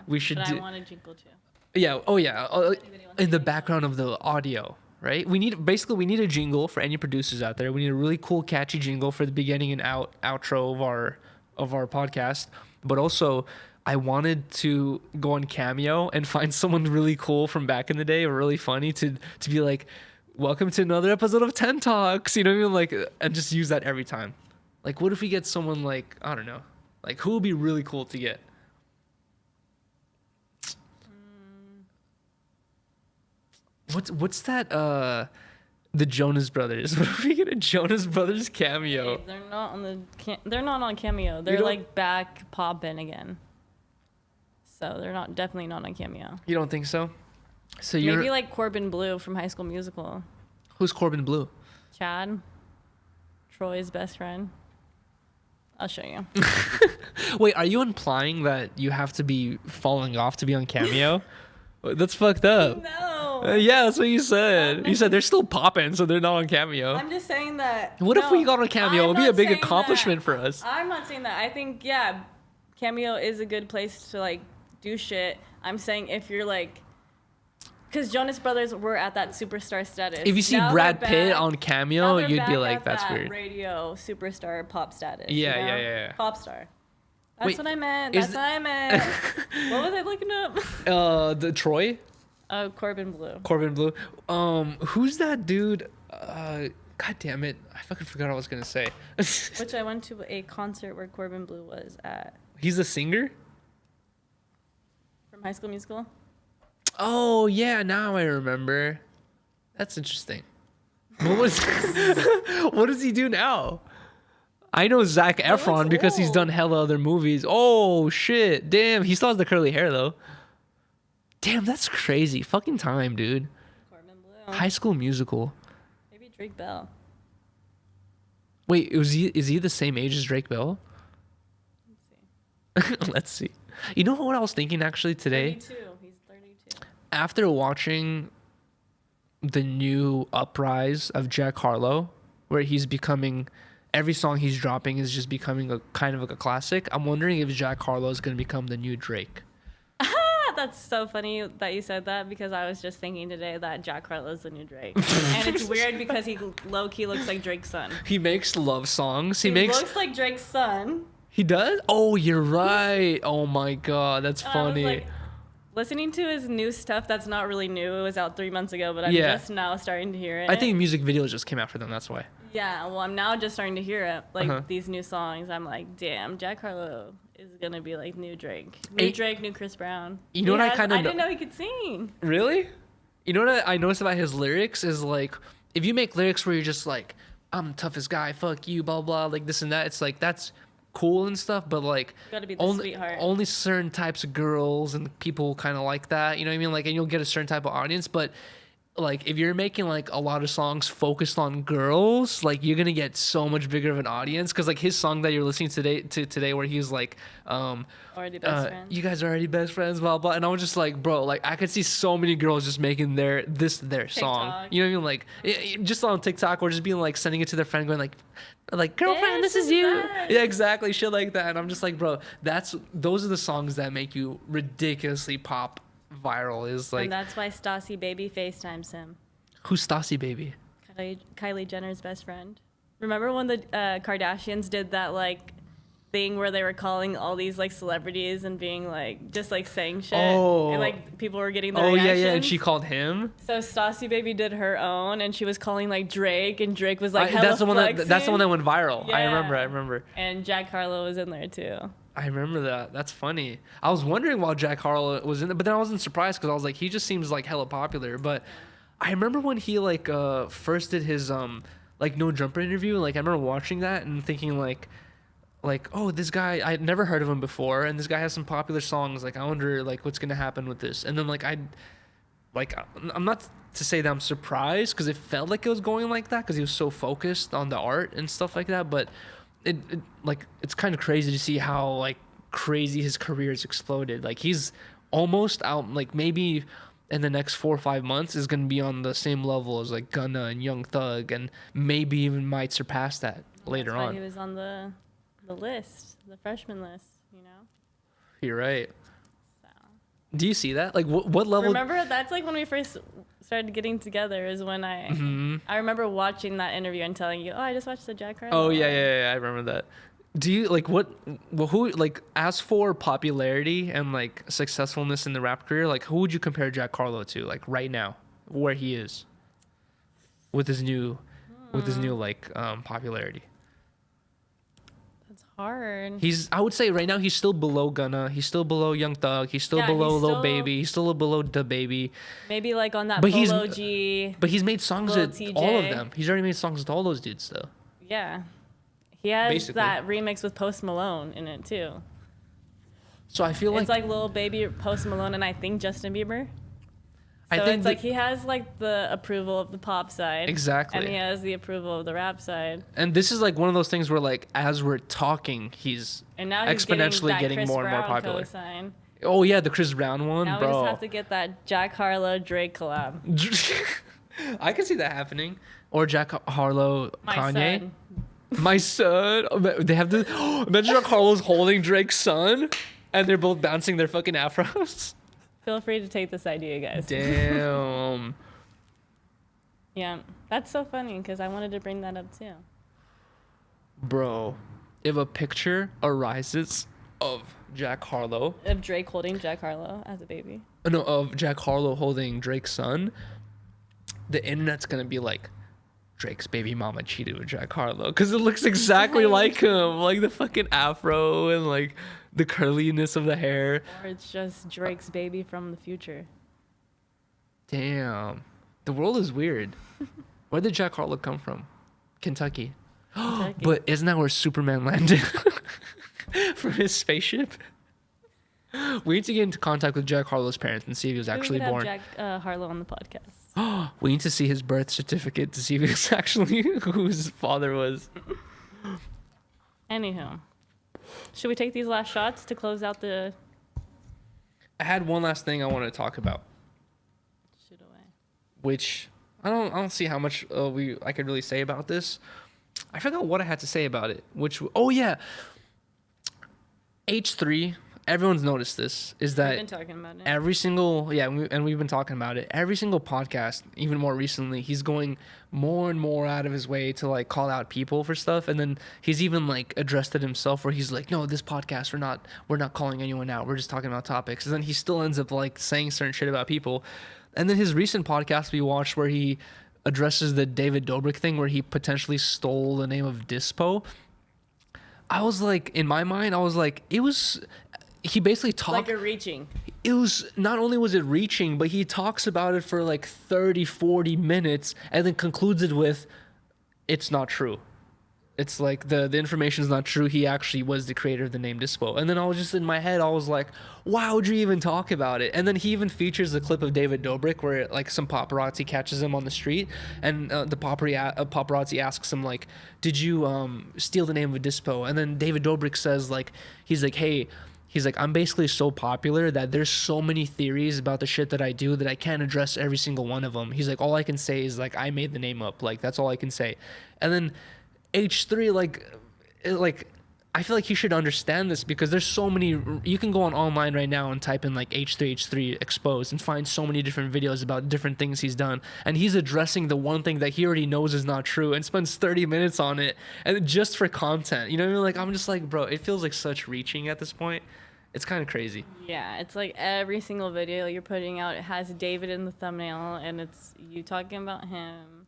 we should do. I want a jingle too. Yeah. Oh yeah. In the background of the audio, right? We need a jingle for any producers out there. We need a really cool, catchy jingle for the beginning and outro of our podcast. But also, I wanted to go on Cameo and find someone really cool from back in the day, or really funny, to be like, welcome to another episode of 10 Talks, you know what I mean? Like, and just use that every time. Like, what if we get someone like, I don't know, like, who would be really cool to get? What's that, the Jonas Brothers. What if we get a Jonas Brothers cameo? They're not on Cameo. They're like back popping again. So they're definitely not on Cameo. You don't think so? So maybe like Corbin Blue from High School Musical. Who's Corbin Blue? Chad, Troy's best friend. I'll show you. Wait, are you implying that you have to be falling off to be on Cameo? That's fucked up. No. Yeah, that's what you said. You said they're still popping, so they're not on Cameo. I'm just saying that. What if we got on Cameo? It would be a big accomplishment for us. I'm not saying that. I think, yeah, Cameo is a good place to like do shit. I'm saying if you're like Because Jonas Brothers were at that superstar status. If you see Now Brad they're Pitt back- on now Cameo, they're you'd be back like, at that's that weird. radio superstar pop status. Yeah, you know? yeah. Pop star. That's Wait, what I meant. is That's what I meant. What was I looking up? The Troy? Oh, Corbin Blue. Corbin Blue. Who's that dude? God damn it. I fucking forgot what I was going to say. Which I went to a concert where Corbin Blue was at. He's a singer? From High School Musical? Oh, yeah, now I remember. That's interesting. What does he do now? I know Zac Efron because he's done hella other movies. Oh, shit. Damn, he still has the curly hair, though. Damn, that's crazy. Fucking time, dude. Corbin Blue. High School Musical. Maybe Drake Bell. Wait, is he the same age as Drake Bell? Let's see. Let's see. You know what I was thinking actually today? 32. He's 32. After watching the new uprise of Jack Harlow, where he's becoming, every song he's dropping is just becoming a kind of like a classic. I'm wondering if Jack Harlow is going to become the new Drake. That's so funny that you said that because I was just thinking today that Jack Harlow's the new Drake. And it's weird because he low-key looks like Drake's son. He makes love songs. He looks like Drake's son. He does? Oh, you're right. Oh my god, that's And funny. I was like, listening to his new stuff that's not really new. It was out 3 months ago, but I'm Yeah. just now starting to hear it. I think music videos just came out for them, that's why. Yeah, well, I'm now just starting to hear it. Like these new songs, I'm like, damn, Jack Harlow is gonna be like new Drake. New Drake, new Chris Brown. You know what I kinda I didn't know he could sing. Really? You know what I noticed about his lyrics is like, if you make lyrics where you're just like, I'm the toughest guy, fuck you, blah, blah, like this and that, it's like, that's cool and stuff, but like, You gotta be the sweetheart. only certain types of girls and people kind of like that, you know what I mean? Like, and you'll get a certain type of audience, but like, if you're making like a lot of songs focused on girls, like you're gonna get so much bigger of an audience. Cause like his song that you're listening today where he's like, Already best friends. you guys are already best friends, blah blah. And I was just like, bro, like I could see so many girls just making their song. TikTok. You know what I mean? Like just on TikTok or just being like sending it to their friend, going like girlfriend, this is you. nice. Yeah, exactly, shit like that. And I'm just like, bro, those are the songs that make you ridiculously pop viral. Is like, And that's why Stassi Baby FaceTimes him. who's Stassi Baby? Kylie Jenner's best friend. Remember when the Kardashians did that like thing where they were calling all these like celebrities and being like just like saying shit and like people were getting their reactions? Yeah, and she called him. So Stassi Baby did her own and she was calling like Drake and Drake was like hella that's the one that went viral. Yeah. I remember. And Jack Harlow was in there too. I remember that. That's funny. I was wondering why Jack Harlow was in it, but then I wasn't surprised because I was like, he just seems like hella popular. But I remember when he like first did his like No Jumper interview. Like I remember watching that and thinking like oh, this guy, I had never heard of him before, and this guy has some popular songs. Like I wonder like what's gonna happen with this. And then I'm not to say that I'm surprised because it felt like it was going like that because he was so focused on the art and stuff like that. But it's kind of crazy to see how like crazy his career has exploded. Like he's almost out, like maybe in the next 4 or 5 months is going to be on the same level as like Gunna and Young Thug, and maybe even might surpass that later That's why on. he was on the list, the freshman list, you know? You're right. So. Do you see that? Like what level? Remember, that's like when we first started getting together is when I remember watching that interview and telling you, oh, I just watched the Jack Harlow. Oh yeah, I remember that. Do you like who like as for popularity and like successfulness in the rap career, like who would you compare Jack Harlow to like right now where he is with his new like popularity? That's hard. I would say right now he's still below Gunna, he's still below Young Thug, he's still below Lil Baby, he's still below Da Baby. Maybe like on that But Polo G. But he's made songs Lil with TJ. all of them. He's already made songs with all those dudes though. Yeah. He has Basically. that remix with Post Malone in it too. So I feel It's like Lil Baby, Post Malone, and I think Justin Bieber. I So think it's like he has like the approval of the pop side. Exactly. And he has the approval of the rap side. And this is like one of those things where like as we're talking, he's And now he's exponentially getting Chris more and more Brown popular. cosign. Oh yeah, the Chris Brown one, Now we bro. just have to get that Jack Harlow Drake collab. I can see that happening. Or Jack Harlow, My Kanye. son. My son. They have this. Imagine Jack Harlow's holding Drake's son, and they're both bouncing their fucking afros. Feel free to take this idea, guys. Damn. Yeah, that's so funny because I wanted to bring that up too. Bro, if a picture arises of Jack Harlow, of Drake holding Jack Harlow as a baby. No, of Jack Harlow holding Drake's son, the internet's gonna be like, Drake's baby mama cheated with Jack Harlow, because it looks exactly like him, like the fucking afro and like the curliness of the hair. Or it's just Drake's baby from the future. Damn, the world is weird. Where did Jack Harlow come from? Kentucky. But isn't that where Superman landed from his spaceship? We need to get into contact with Jack Harlow's parents and see if he was actually born. We could have Jack Harlow on the podcast. We need to see his birth certificate to see if it's actually who his father was. Anywho, should we take these last shots to close out the... I had one last thing I want to talk about. Shoot away. Which I don't see how much I could really say about this. I forgot what I had to say about it. H3. Everyone's noticed this, is that we've been talking about it. We've been talking about it. Every single podcast, even more recently, he's going more and more out of his way to like call out people for stuff, and then he's even like addressed it himself, where he's like, "No, this podcast we're not calling anyone out. We're just talking about topics." And then he still ends up like saying certain shit about people. And then his recent podcast we watched, where he addresses the David Dobrik thing, where he potentially stole the name of Dispo. I was like, in my mind, he basically talked... Like a reaching. It was... Not only was it reaching, but he talks about it for like 30, 40 minutes and then concludes it with, it's not true. It's like the information is not true. He actually was the creator of the name Dispo. And then I was just in my head, I was like, why would you even talk about it? And then he even features a clip of David Dobrik where like some paparazzi catches him on the street, and the paparazzi asks him like, did you steal the name of Dispo? And then David Dobrik says like, he's like, I'm basically so popular that there's so many theories about the shit that I do that I can't address every single one of them. He's like, all I can say is like, I made the name up. Like, that's all I can say. And then H3, like I feel like he should understand this, because there's so many... You can go online right now and type in like H3 exposed and find so many different videos about different things he's done. And he's addressing the one thing that he already knows is not true and spends 30 minutes on it, and just for content. You know what I mean? Like, I'm just like, bro, it feels like such reaching at this point. It's kind of crazy. Yeah, it's like every single video you're putting out, it has David in the thumbnail, and it's you talking about him.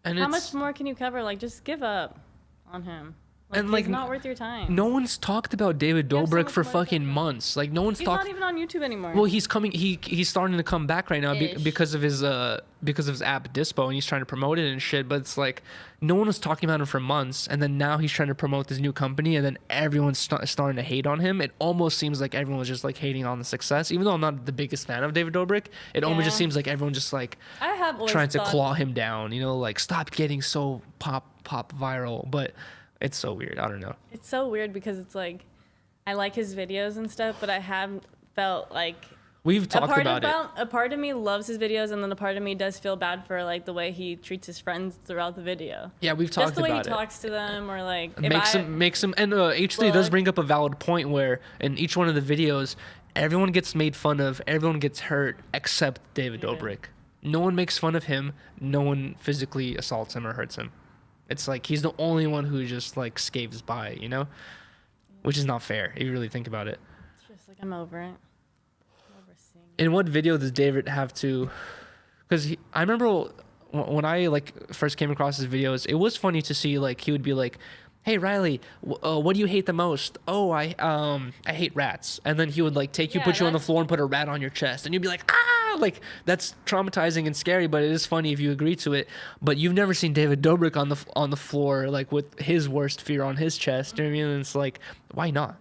And how much more can you cover? Like, just give up on him. Like, and like, it's not worth your time. No one's talked about David Dobrik for fucking months. Like, no one's talked. He's not even on YouTube anymore. Well, he's coming. He's starting to come back right now because of his app Dispo, and he's trying to promote it and shit. But it's like no one was talking about him for months, and then now he's trying to promote this new company, and then everyone's starting to hate on him. It almost seems like everyone was just like hating on the success, even though I'm not the biggest fan of David Dobrik. It almost just seems like everyone just like trying to claw him down. You know, like, stop getting so pop viral, but. It's so weird. I don't know. It's so weird because it's like, I like his videos and stuff, but I have felt like... We've talked about it. A part of me loves his videos, and then a part of me does feel bad for like the way he treats his friends throughout the video. Yeah, we've talked about it. Just the way he talks to them, or like... Makes him... And H3 does bring up a valid point where in each one of the videos, everyone gets made fun of, everyone gets hurt, except David Dobrik. No one makes fun of him. No one physically assaults him or hurts him. It's like he's the only one who just like skaves by, you know, which is not fair if you really think about it. It's just like, I'm over it. I'm over seeing it. In what video does David have to? Because I remember when I like first came across his videos, it was funny to see like he would be like, "Hey Rylee, what do you hate the most?" "Oh, I hate rats." And then he would like put you on the floor and put a rat on your chest, and you'd be like, "Ah!" Like, that's traumatizing and scary, but it is funny if you agree to it. But you've never seen David Dobrik on the floor like with his worst fear on his chest. You know what I mean? And it's like, why not?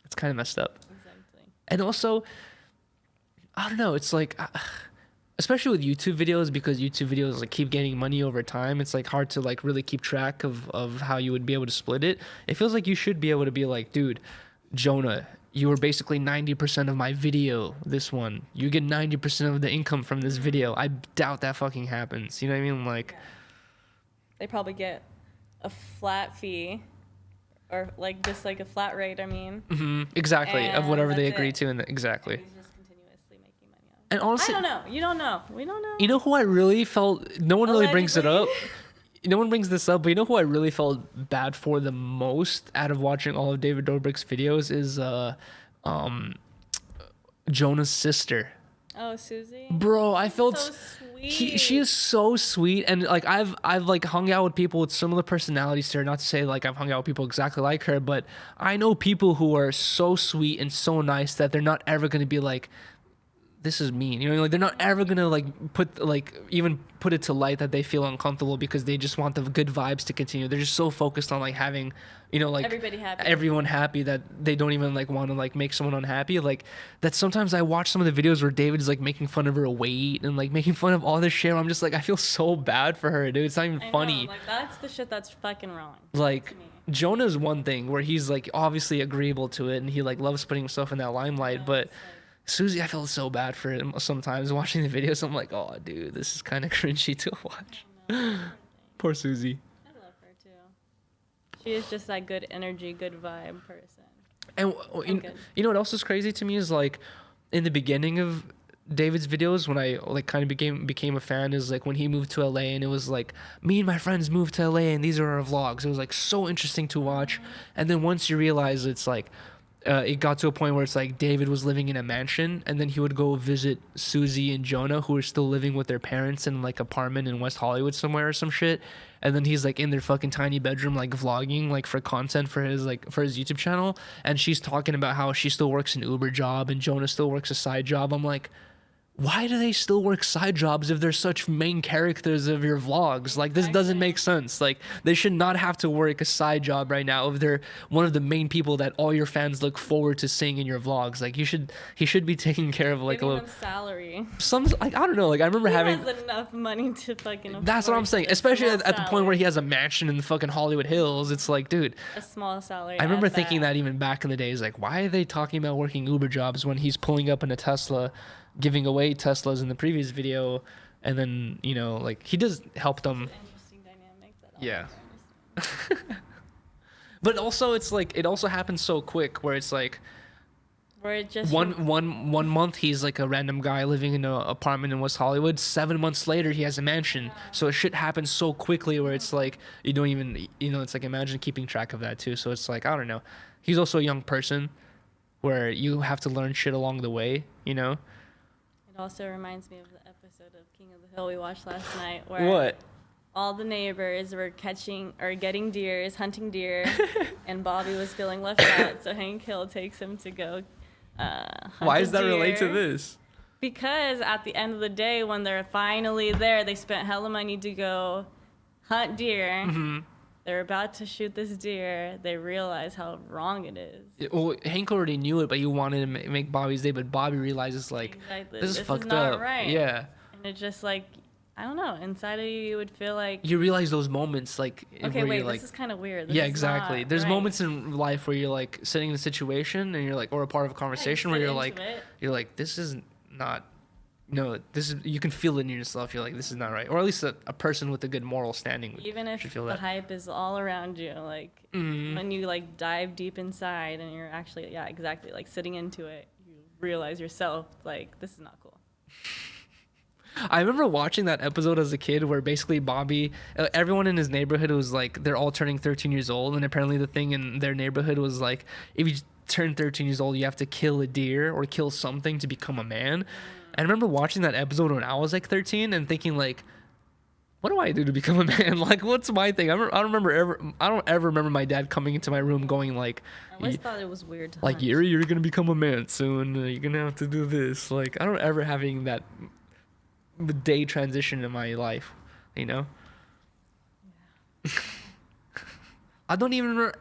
It's kind of messed up. Exactly. And also, I don't know. It's like, especially with YouTube videos, because YouTube videos like keep getting money over time. It's like hard to like really keep track of how you would be able to split it. It feels like you should be able to be like, dude, Jonah, you were basically 90% of my video, this one. You get 90% of the income from this video. I doubt that fucking happens. You know what I mean? Like, they probably get a flat fee or like just like a flat rate. I mean, Exactly, of And whatever they that's agree it. to, and exactly. he's just continuously making money off. And honestly, I don't know. You don't know. We don't know. you know who I really felt? No one really brings it up. Allegedly. No one brings this up, but you know who I really felt bad for the most out of watching all of David Dobrik's videos is Jonah's sister. Oh, Susie. Bro, I felt So sweet. she is so sweet, and like I've like hung out with people with similar personalities to her. Not to say like I've hung out with people exactly like her, but I know people who are so sweet and so nice that they're not ever gonna be like, this is mean, you know, like they're not ever gonna like even put it to light that they feel uncomfortable because they just want the good vibes to continue. They're just so focused on like having, you know, like Everybody happy. everyone happy that they don't even like want to like make someone unhappy. Like that sometimes I watch some of the videos where David's like making fun of her weight and like making fun of all this shit. I'm just like, I feel so bad for her, dude. It's not even I funny. know, like that's the shit that's fucking wrong. Like to me. Jonah's one thing where he's like obviously agreeable to it and he like loves putting himself in that limelight, No, but it's like- Susie, I felt so bad for him sometimes watching the videos. I'm like, oh, dude, this is kind of cringy to watch. Poor Susie. I love her too. She is just that good energy, good vibe person. And good. you know what else is crazy to me is like in the beginning of David's videos when I like kind of became a fan is like when he moved to LA and it was like me and my friends moved to LA and these are our vlogs. It was like so interesting to watch. And then once you realize it's like it got to a point where it's like David was living in a mansion and then he would go visit Susie and Jonah who were still living with their parents in like apartment in West Hollywood somewhere or some shit. And then he's like in their fucking tiny bedroom like vlogging like for content for his YouTube channel. And she's talking about how she still works an Uber job and Jonah still works a side job. I'm like, why do they still work side jobs if they're such main characters of your vlogs? Like, this doesn't make sense. Like, they should not have to work a side job right now if they're one of the main people that all your fans look forward to seeing in your vlogs. Like, he should be taking care of like Giving a them salary. some like I don't know. Like, I remember He having. has enough money to fucking. That's what I'm afford saying. a Especially small at the point salary. where he has a mansion in the fucking Hollywood Hills. It's like, dude. A small salary. I remember at thinking that even back in the days, like, why are they talking about working Uber jobs when he's pulling up in a Tesla, giving away Teslas in the previous video, and then, you know, like, he does help them. Interesting dynamic. That I'll Yeah. never understand. But also, it's like, it also happens so quick where it's like, Where it just one month he's like a random guy living in an apartment in West Hollywood. 7 months later he has a mansion. So shit happens so quickly where it's like you don't even, you know, it's like imagine keeping track of that too. So it's like, I don't know. He's also a young person where you have to learn shit along the way, you know. It also reminds me of the episode of King of the Hill we watched last night, where What? all the neighbors were catching or getting deers, hunting deer, and Bobby was feeling left out. So Hank Hill takes him to go. Hunt Why a does that relate to deer. this? Because at the end of the day, when they're finally there, they spent hella money to go hunt deer. Mm-hmm. They're about to shoot this deer. They realize how wrong it is. Well, Hank already knew it, but he wanted to make Bobby's day. But Bobby realizes like Exactly. this is fucked not up. right. Yeah. And it's just like, I don't know. Inside of you, you would feel like, You realize those moments like okay, where wait, you're like, this is kind of weird. This yeah, is exactly. not There's right. moments in life where you're like sitting in a situation and you're like, or a part of a conversation where sit you're into like, it. this is not, no, this is, you can feel it in yourself. You're like, this is not right. Or at least a person with a good moral standing would, Even if should feel the that. hype is all around you, like when you like dive deep inside and you're actually, yeah, exactly, like sitting into it, you realize yourself, like, this is not cool. I remember watching that episode as a kid where basically Bobby, everyone in his neighborhood was like, they're all turning 13 years old. And apparently the thing in their neighborhood was like, if you turn 13 years old, you have to kill a deer or kill something to become a man. I remember watching that episode when I was like 13 and thinking like, what do I do to become a man? Like, what's my thing? I don't ever remember my dad coming into my room going like, I always thought it was weird to like, hunt. Yuriy, you're going to become a man soon. You're going to have to do this. Like, I don't ever having that day transition in my life, you know? I don't even remember.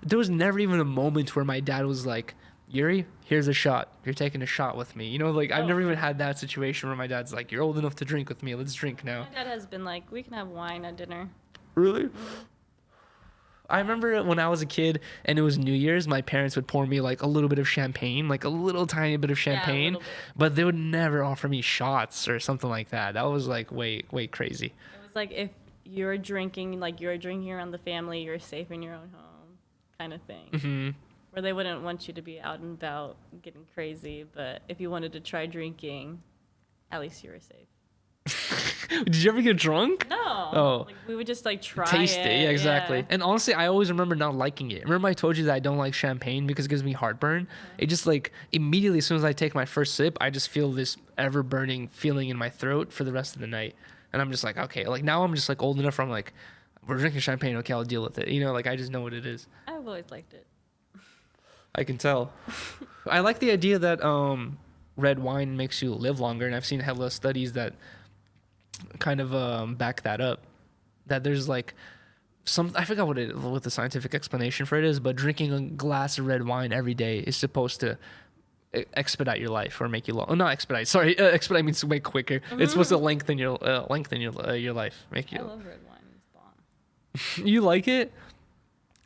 There was never even a moment where my dad was like, Yuriy, here's a shot. You're taking a shot with me. You know, like, I've never even had that situation where my dad's like, you're old enough to drink with me. Let's drink now. My dad has been like, we can have wine at dinner. Really? I remember when I was a kid and it was New Year's, my parents would pour me like a little bit of champagne, like a little tiny bit of champagne, little bit. but they would never offer me shots or something like that. That was like way crazy. It was like if you're drinking, like you're drinking around the family, you're safe in your own home. kind of thing. Where they wouldn't want you to be out and about getting crazy, but if you wanted to try drinking, at least you were safe. Did you ever get drunk? No. Oh. Like, we would just like try Taste it. Yeah, exactly. Yeah. And honestly, I always remember not liking it. Remember I told you that I don't like champagne because it gives me heartburn? It just like immediately as soon as I take my first sip, I just feel this ever burning feeling in my throat for the rest of the night. And I'm just like, okay, like now I'm just like old enough where I'm like, we're drinking champagne, okay, I'll deal with it. You know, like I just know what it is. I've always liked it. I can tell. I like the idea that red wine makes you live longer, and I've seen hella studies that kind of back that up. That there's like I forgot what the scientific explanation for it is, but drinking a glass of red wine every day is supposed to expedite your life or make you long. Oh, not expedite. Sorry, expedite means make quicker. It's supposed to lengthen your life. Make you. I love red wine. It's bomb. You like it?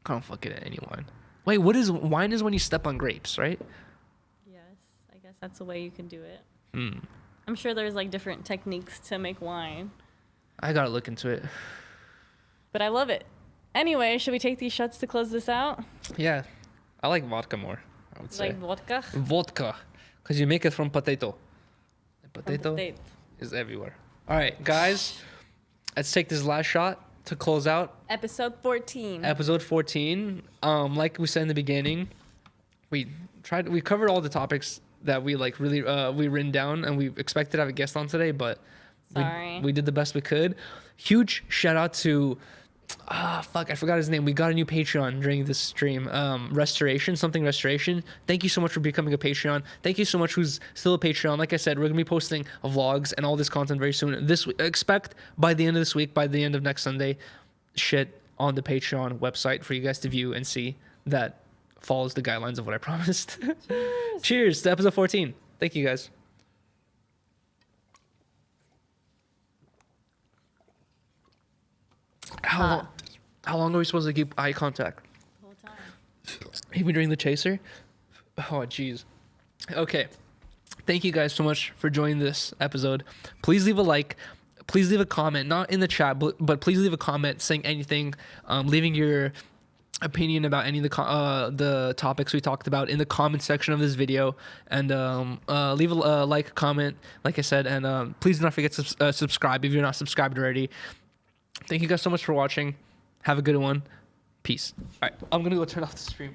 I don't fuck it at any wine. Wait, what is wine? Is when you step on grapes, right? Yes, I guess that's the way you can do it. Hmm. I'm sure there's like different techniques to make wine. I gotta look into it. But I love it. Anyway, should we take these shots to close this out? Yeah, I like vodka more. I would say. Like vodka? Vodka, because you make it from potato. The potato is everywhere. All right, guys, let's take this last shot to close out Episode 14. Episode 14. Like we said in the beginning, we covered all the topics that we like really we written down, and we expected to have a guest on today, but we did the best we could. Huge shout out to I forgot his name. We got a new Patreon during this stream. Restoration. Thank you so much for becoming a Patreon. Thank you so much who's still a Patreon. Like I said, we're gonna be posting vlogs and all this content very soon. Expect by the end of this week, by the end of next Sunday, shit on the Patreon website for you guys to view and see that follows the guidelines of what I promised. Cheers to episode 14. Thank you guys. How long are we supposed to keep eye contact? The whole time. Even during the chaser? Oh, jeez. Okay. Thank you guys so much for joining this episode. Please leave a like. Please leave a comment, not in the chat, but please leave a comment saying anything, leaving your opinion about any of the topics we talked about in the comment section of this video, and leave a like, comment, like I said, and please do not forget to subscribe if you're not subscribed already. Thank you guys so much for watching. Have a good one. Peace. All right, I'm gonna go turn off the stream.